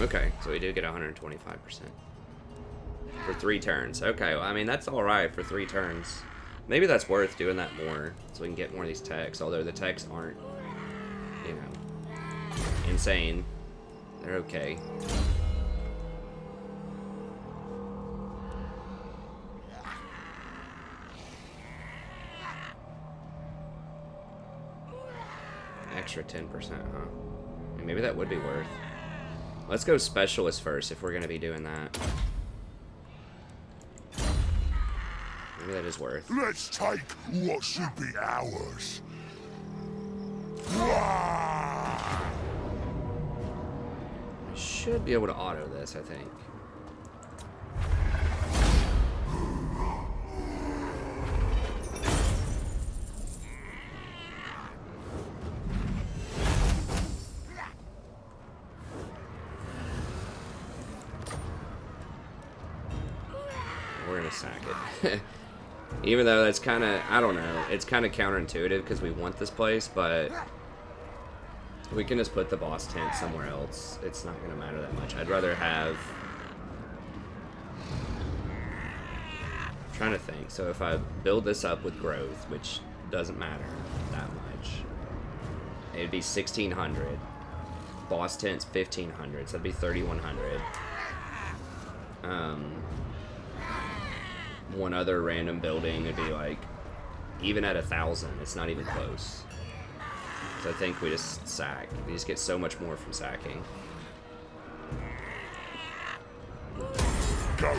Okay, so we did get 125%. For 3 turns. Okay, well, I mean, that's alright for 3 turns. Maybe that's worth doing that more, so we can get more of these techs, although the techs aren't, you know, insane. They're okay. Extra 10%, huh? I mean, maybe that would be worth. Let's go specialist first if we're going to be doing that. Maybe that is worth. Let's take what should be ours. Wah! I should be able to auto this, I think. We're gonna sack it. Even though that's kind of, I don't know, it's kind of counterintuitive because we want this place, but we can just put the boss tent somewhere else. It's not gonna matter that much. I'd rather have... I'm trying to think. So if I build this up with growth, which doesn't matter that much, it'd be 1,600. Boss tent's 1,500, so that'd be 3,100. One other random building would be like, even at 1,000, it's not even close. So I think we just sack. We just get so much more from sacking. Go in.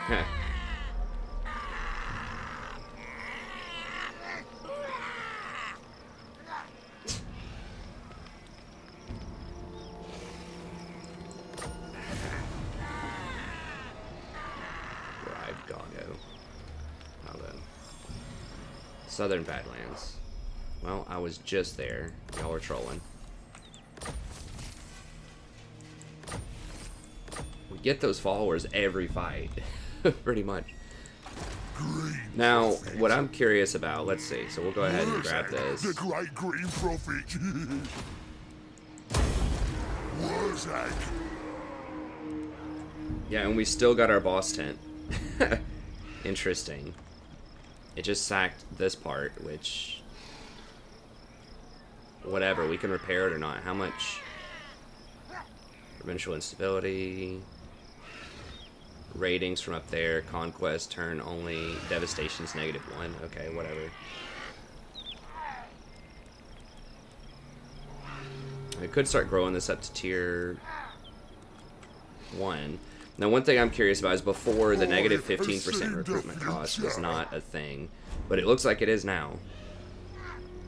Heh. Southern Badlands. Well, I was just there. Y'all were trolling. We get those followers every fight. Pretty much. Now, what I'm curious about, let's see. So we'll go ahead and grab this. The great green prophet. Wurrzag. Yeah, and we still got our boss tent. Interesting. It just sacked this part, which... whatever, we can repair it or not. How much? Provincial instability. Ratings from up there. Conquest, turn only. Devastation's -1. Okay, whatever. I could start growing this up to tier 1. Now, one thing I'm curious about is before the negative 15% recruitment cost was not a thing, but it looks like it is now.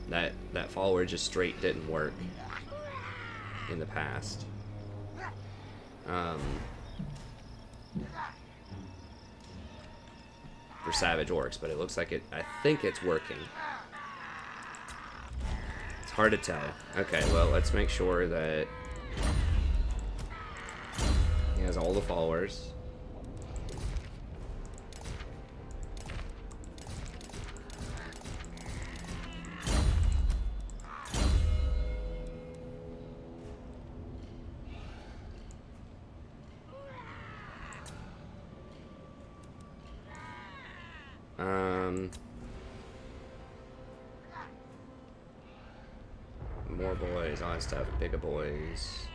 That follower just straight didn't work in the past. For Savage Orcs, but it looks like it. I think it's working. It's hard to tell. Okay, well, let's make sure that he has all the followers. More boys, all that stuff. Bigger boys.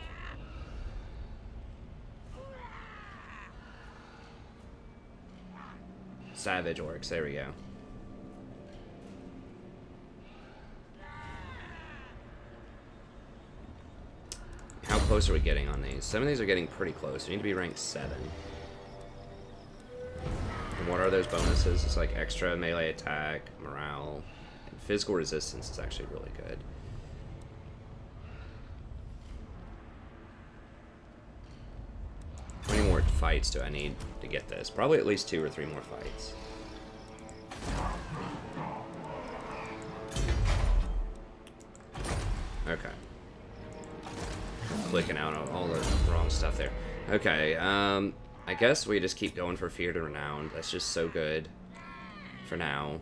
Savage orcs, there we go. How close are we getting on these? Some of these are getting pretty close. We need to be ranked 7. And what are those bonuses? It's like extra melee attack, morale, and physical resistance is actually really good. How many more fights do I need to get this? Probably at least 2 or 3 more fights. Okay. Clicking out on all the wrong stuff there. Okay, I guess we just keep going for Feared and Renowned. That's just so good for now.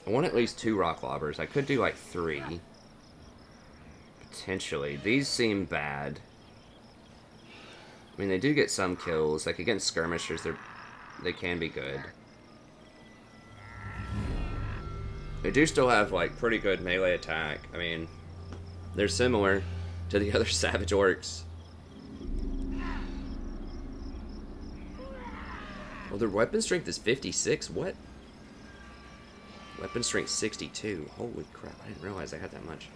I want at least 2 rock lobbers. I could do like 3. Potentially. These seem bad. I mean, they do get some kills. Like against skirmishers, they can be good. They do still have like pretty good melee attack. I mean, they're similar to the other savage orcs. Well, their weapon strength is 56. What? Weapon strength 62. Holy crap, I didn't realize I had that much.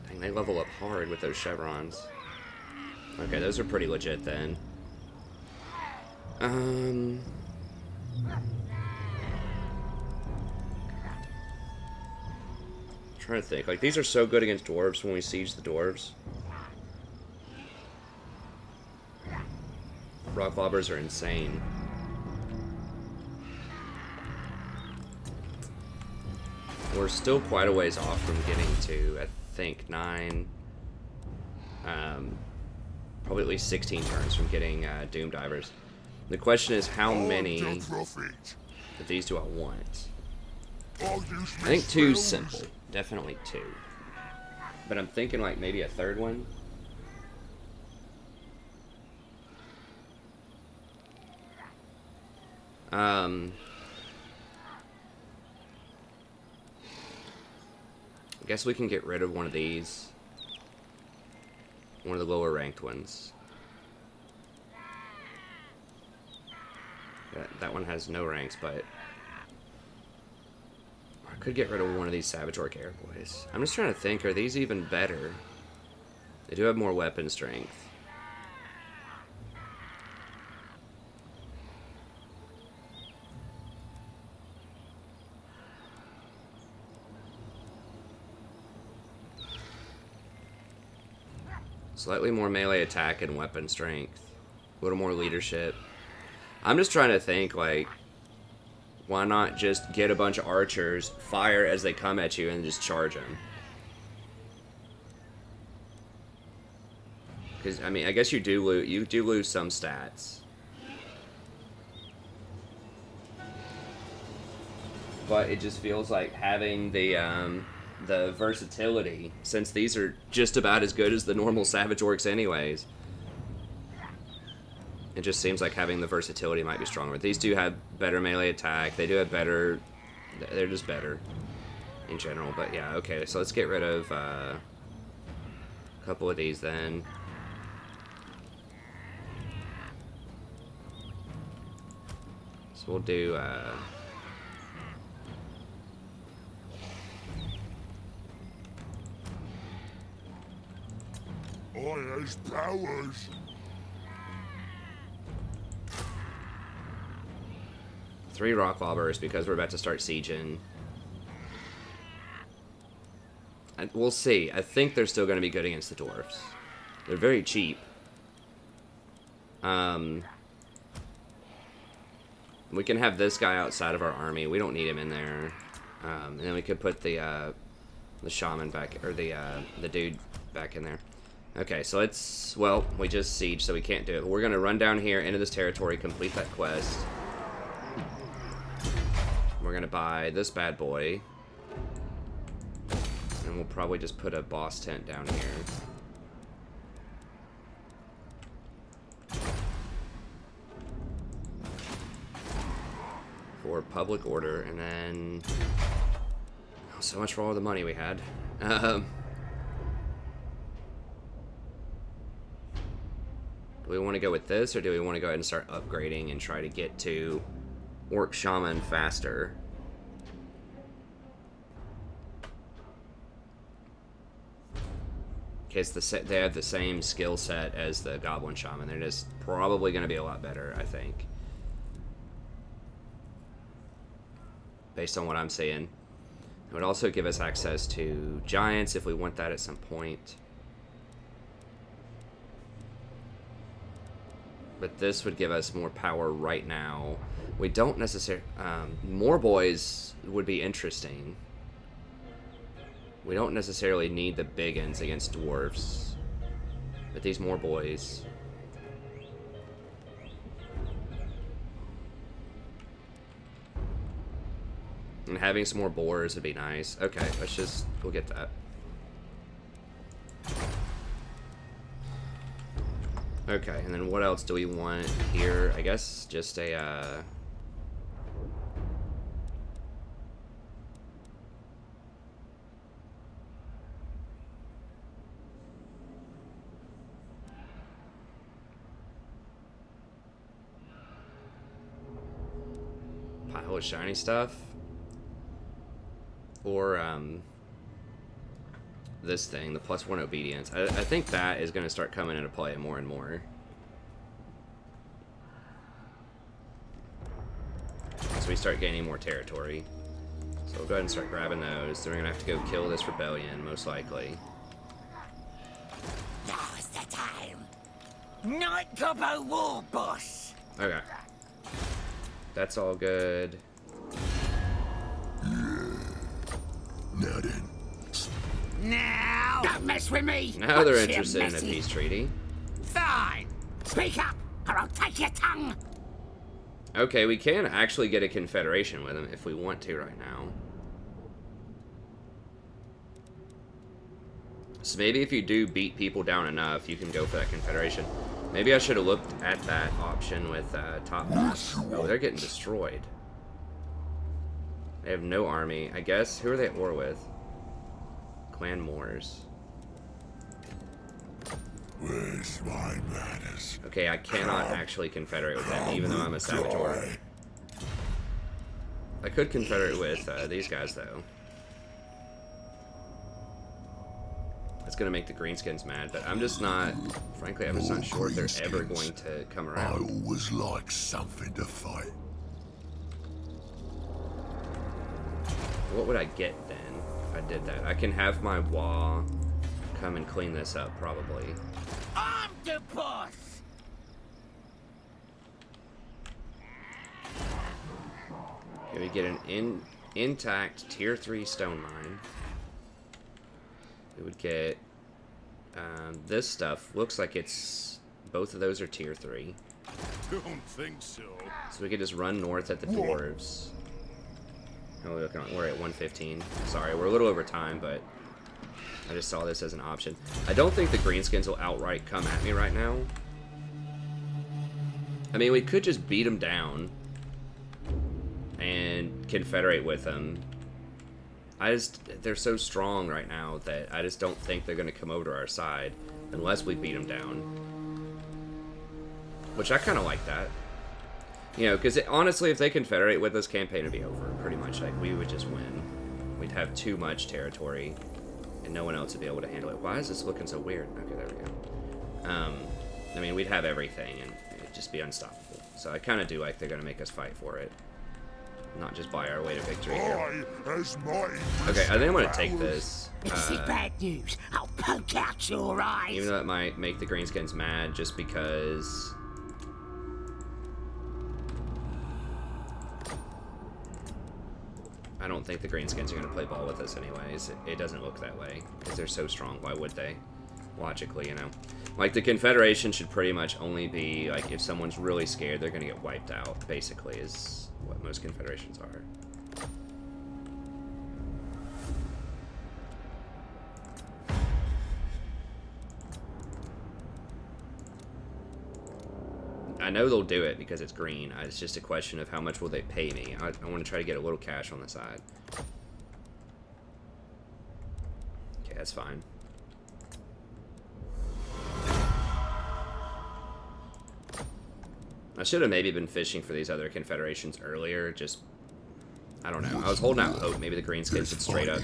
Dang, they level up hard with those chevrons. Okay, those are pretty legit then. Trying to think. Like, these are so good against dwarves when we siege the dwarves. Rock lobbers are insane. We're still quite a ways off from getting to, I think, 9... probably at least 16 turns from getting Doom Divers. The question is, how many of these do I want? I think 2's simple. Definitely 2. But I'm thinking like maybe a 3rd one. I guess we can get rid of one of these. One of the lower ranked ones. That one has no ranks, but I could get rid of one of these Savage Orc Air Boys. I'm just trying to think, are these even better? They do have more weapon strength. Slightly more melee attack and weapon strength. A little more leadership. I'm just trying to think, like, why not just get a bunch of archers, fire as they come at you, and just charge them? Because, I mean, I guess you do lose some stats. But it just feels like having the versatility, since these are just about as good as the normal Savage Orcs anyways. It just seems like having the versatility might be stronger. These do have better melee attack. They do have better... They're just better in general. But yeah, okay, so let's get rid of a couple of these then. So we'll do... I has powers. 3 rock lobbers because we're about to start sieging. And we'll see. I think they're still going to be good against the dwarves. They're very cheap. We can have this guy outside of our army. We don't need him in there. And then we could put the shaman back, or the dude back in there. Okay, so let's... Well, we just siege, so we can't do it. We're going to run down here into this territory, complete that quest. We're going to buy this bad boy. And we'll probably just put a boss tent down here. For public order, and then... Oh, so much for all the money we had. Do we want to go with this, or do we want to go ahead and start upgrading and try to get to Orc Shaman faster? Because they have the same skill set as the Goblin Shaman. They're just probably going to be a lot better, I think. Based on what I'm seeing. It would also give us access to Giants if we want that at some point. But this would give us more power right now. We don't necessarily... more boys would be interesting. We don't necessarily need the big uns against dwarves. But these more boys... And having some more boars would be nice. Okay, we'll get that. Okay, and then what else do we want here? I guess just a, pile of shiny stuff. Or, this thing, the +1 obedience. I think that is going to start coming into play more and more. So we start gaining more territory. So we'll go ahead and start grabbing those. Then we're going to have to go kill this rebellion, most likely. Now's the time. Night Gobbo War Boss. Okay. That's all good. Now then. Now! Don't mess with me! Now they're Watch your interested in a messy- peace treaty. Fine! Speak up, or I'll take your tongue! Okay, we can actually get a confederation with them if we want to right now. So maybe if you do beat people down enough, you can go for that confederation. Maybe I should have looked at that option with top. Oh, they're getting destroyed. They have no army. I guess, who are they at war with? Clan Moors. Where's my manners? Okay, I cannot actually confederate with them, even though I'm a Saboteur. I could confederate with these guys, though. That's gonna make the Greenskins mad, but I'm just not... Frankly, I'm just not sure if they're ever going to come I around. always like something to fight. What would I get, then, if I did that? I can have my Wah come and clean this up, probably. I'm the boss! Okay, we get an intact Tier 3 stone mine. We would get this stuff. Looks like it's... Both of those are Tier 3. Don't think so. So we could just run north at the dwarves. Oh, we're at 115. Sorry, we're a little over time, but I just saw this as an option. I don't think the Greenskins will outright come at me right now. I mean, we could just beat them down and confederate with them. They're so strong right now that I just don't think they're going to come over to our side unless we beat them down. Which I kind of like that. You know, because honestly, if they confederate with us, campaign would be over, pretty much. Like, we would just win. We'd have too much territory, and no one else would be able to handle it. Why is this looking so weird? Okay, there we go. I mean, we'd have everything, and it'd just be unstoppable. So I kind of do like they're going to make us fight for it. Not just buy our way to victory here. Okay, I think I'm going to take this. This is bad news. I'll poke out your eyes. Even though it might make the Greenskins mad, just because... I don't think the Greenskins are going to play ball with us anyways. It doesn't look that way, because they're so strong. Why would they? logically, you know. Like, the Confederation should pretty much only be, like, if someone's really scared, they're gonna get wiped out, basically, is what most Confederations are. I know they'll do it because it's green. It's just a question of how much will they pay me. I want to try to get a little cash on the side. Okay, that's fine. I should have maybe been fishing for these other confederations earlier. Just, I don't know. I was holding out hope. Maybe the Greenskins would straight up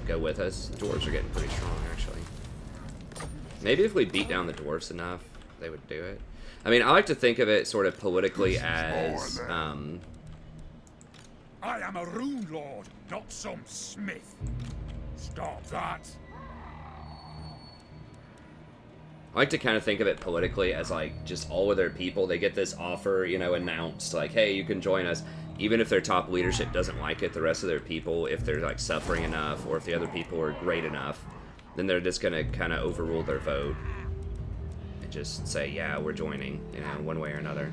go with us. The dwarves are getting pretty strong, actually. Maybe if we beat down the dwarves enough, they would do it. I mean, I like to think of it sort of politically as, I am a rune lord, not some smith. Stop that. I like to kind of think of it politically as, like, just all of their people, they get this offer, you know, announced, like, hey, you can join us. Even if their top leadership doesn't like it, the rest of their people, if they're, like, suffering enough, or if the other people are great enough, then they're just going to kind of overrule their vote. And just say, yeah, we're joining, you know, one way or another.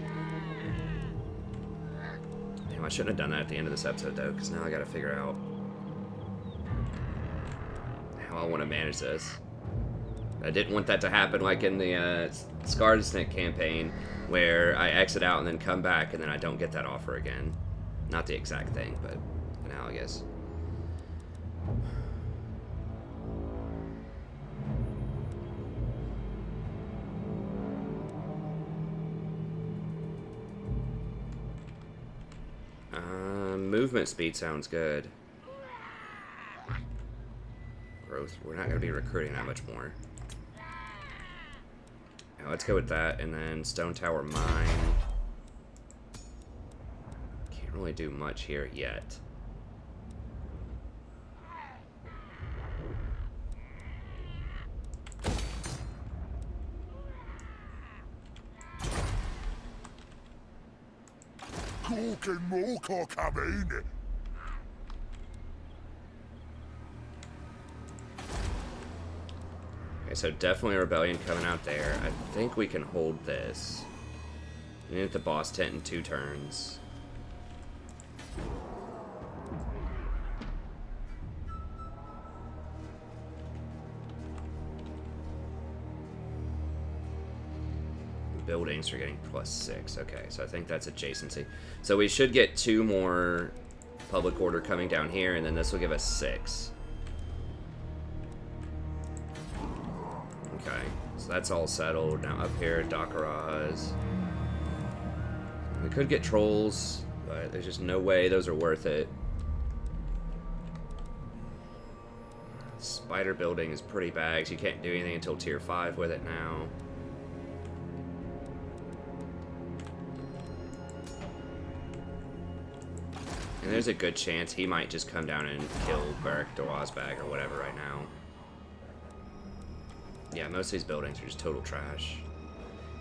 Damn, I shouldn't have done that at the end of this episode, though, because now I got to figure out how I want to manage this. I didn't want that to happen like in the Scarsnick campaign, where I exit out and then come back and then I don't get that offer again. Not the exact thing, but analogous. Movement speed sounds good. Growth, we're not going to be recruiting that much more. Now let's go with that, and then Stone Tower Mine. Can't really do much here yet. Cork and Morcock come in. Okay, so definitely a rebellion coming out there. I think we can hold this. We need the boss tent in 2 turns. Buildings are getting +6. Okay, so I think that's adjacency. So we should get 2 more public order coming down here, and then this will give us 6. Okay, so that's all settled. Now up here, Dakaraz. We could get trolls, but there's just no way those are worth it. Spider building is pretty bags. You can't do anything until tier 5 with it now. And there's a good chance he might just come down and kill Beric Dawazbag or whatever right now. Yeah, most of these buildings are just total trash.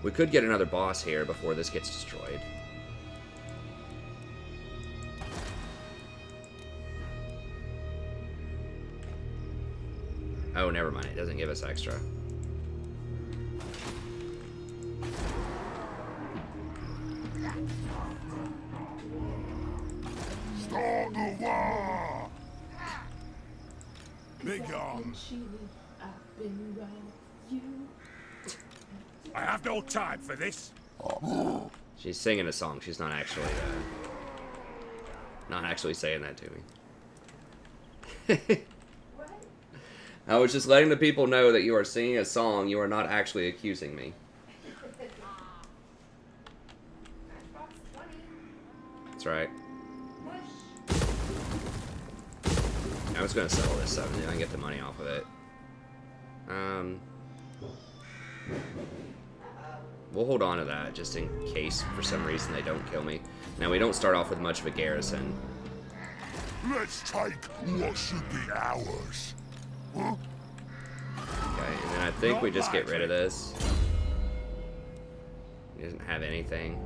We could get another boss here before this gets destroyed. Oh, never mind. It doesn't give us extra. Start the war! Be gone. I have no time for this. She's singing a song. She's not actually saying that to me. I was just letting the people know that you are singing a song. You are not actually accusing me. That's right. I was going to sell this 7 and I can get the money off of it. We'll hold on to that just in case for some reason they don't kill me. Now we don't start off with much of a garrison. Let's take what should be ours. Huh? Okay, and then I think we just get rid of this. He doesn't have anything.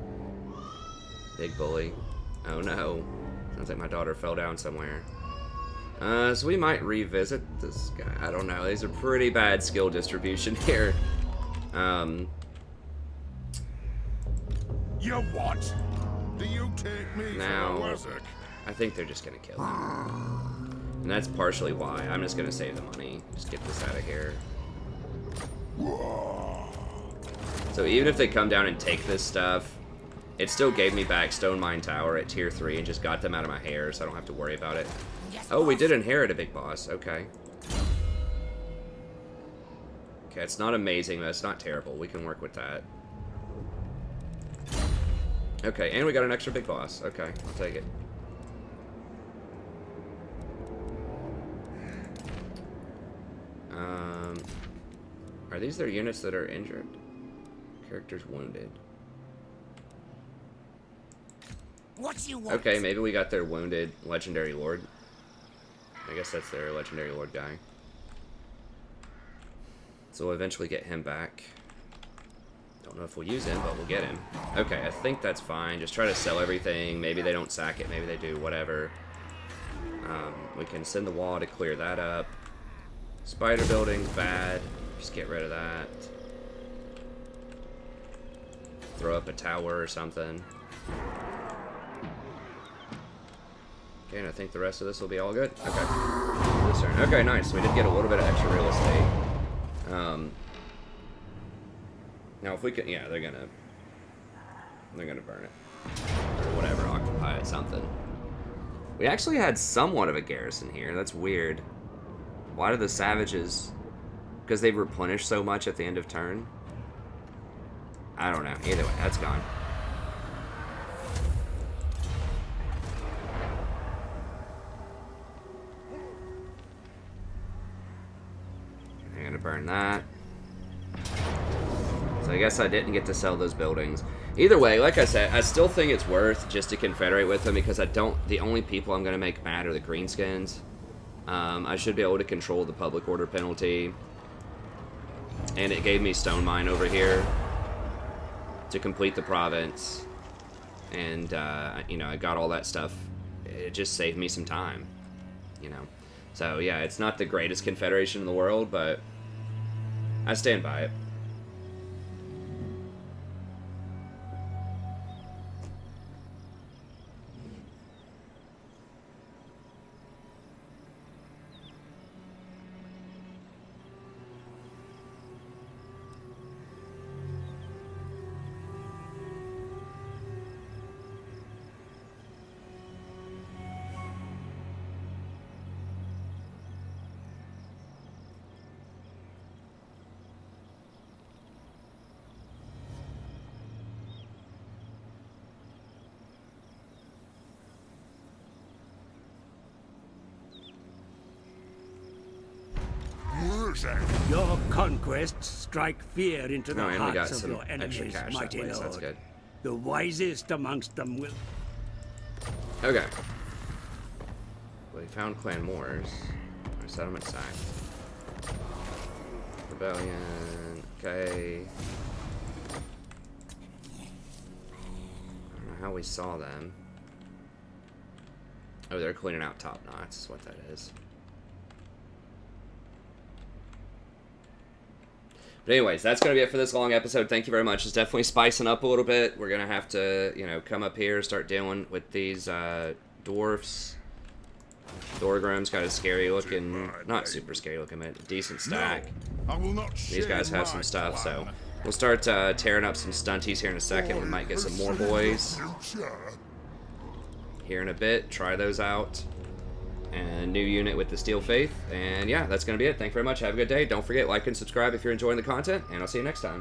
Big bully. Oh no. Sounds like my daughter fell down somewhere. So we might revisit this guy. I don't know. These are pretty bad skill distribution here. You what? Do you take me Now, for a Wurrzag? I think they're just gonna kill him. And that's partially why. I'm just gonna save the money. Just get this out of here. So even if they come down and take this stuff, it still gave me back Stone Mine Tower at tier 3 and just got them out of my hair, so I don't have to worry about it. Yes, Oh, we boss. did inherit a big boss. Okay. Okay, it's not amazing, but it's not terrible. We can work with that. Okay, and we got an extra big boss. Okay, I'll take it. Are these their units that are injured? Characters wounded. What do you want? Okay, maybe we got their wounded legendary lord. I guess that's their legendary lord guy. So we'll eventually get him back. Don't know if we'll use him, but we'll get him. Okay, I think that's fine. Just try to sell everything. Maybe they don't sack it. Maybe they do. Whatever. We can send the wall to clear that up. Spider building's bad. Just get rid of that. Throw up a tower or something. Okay, and I think the rest of this will be all good. Okay. This turn. Okay, nice. We did get a little bit of extra real estate. Now if we can, yeah, they're gonna burn it. Or whatever, occupy it, something. We actually had somewhat of a garrison here. That's weird. Why do the savages... Because they've replenished so much at the end of turn? I don't know. Either way, that's gone. I'm gonna burn that. So I guess I didn't get to sell those buildings. Either way, like I said, I still think it's worth just to confederate with them because the only people I'm gonna make mad are the Greenskins. I should be able to control the public order penalty. And it gave me Stone Mine over here to complete the province. And, you know, I got all that stuff. It just saved me some time, you know. So, yeah, it's not the greatest confederation in the world, but I stand by it. Wurrzag. Your conquests strike fear into the No, and we got hearts of some your extra enemies, cash that mighty way, so that's lord. good. The wisest amongst them will... Okay. We found Clan Moors. Our settlement sacked. Rebellion. Okay. I don't know how we saw them. Oh, they're cleaning out top knots, is what that is. But anyways, that's going to be it for this long episode. Thank you very much. It's definitely spicing up a little bit. We're going to have to, you know, come up here, start dealing with these dwarfs. Thorgrim's got a scary looking, not super scary looking, but decent stack. I will not These guys have some stuff, so we'll start tearing up some stunties here in a second. We might get some more boys here in a bit. Try those out. And new unit with the Steel Faith. And yeah, that's going to be it. Thank you very much. Have a good day. Don't forget, like and subscribe if you're enjoying the content. And I'll see you next time.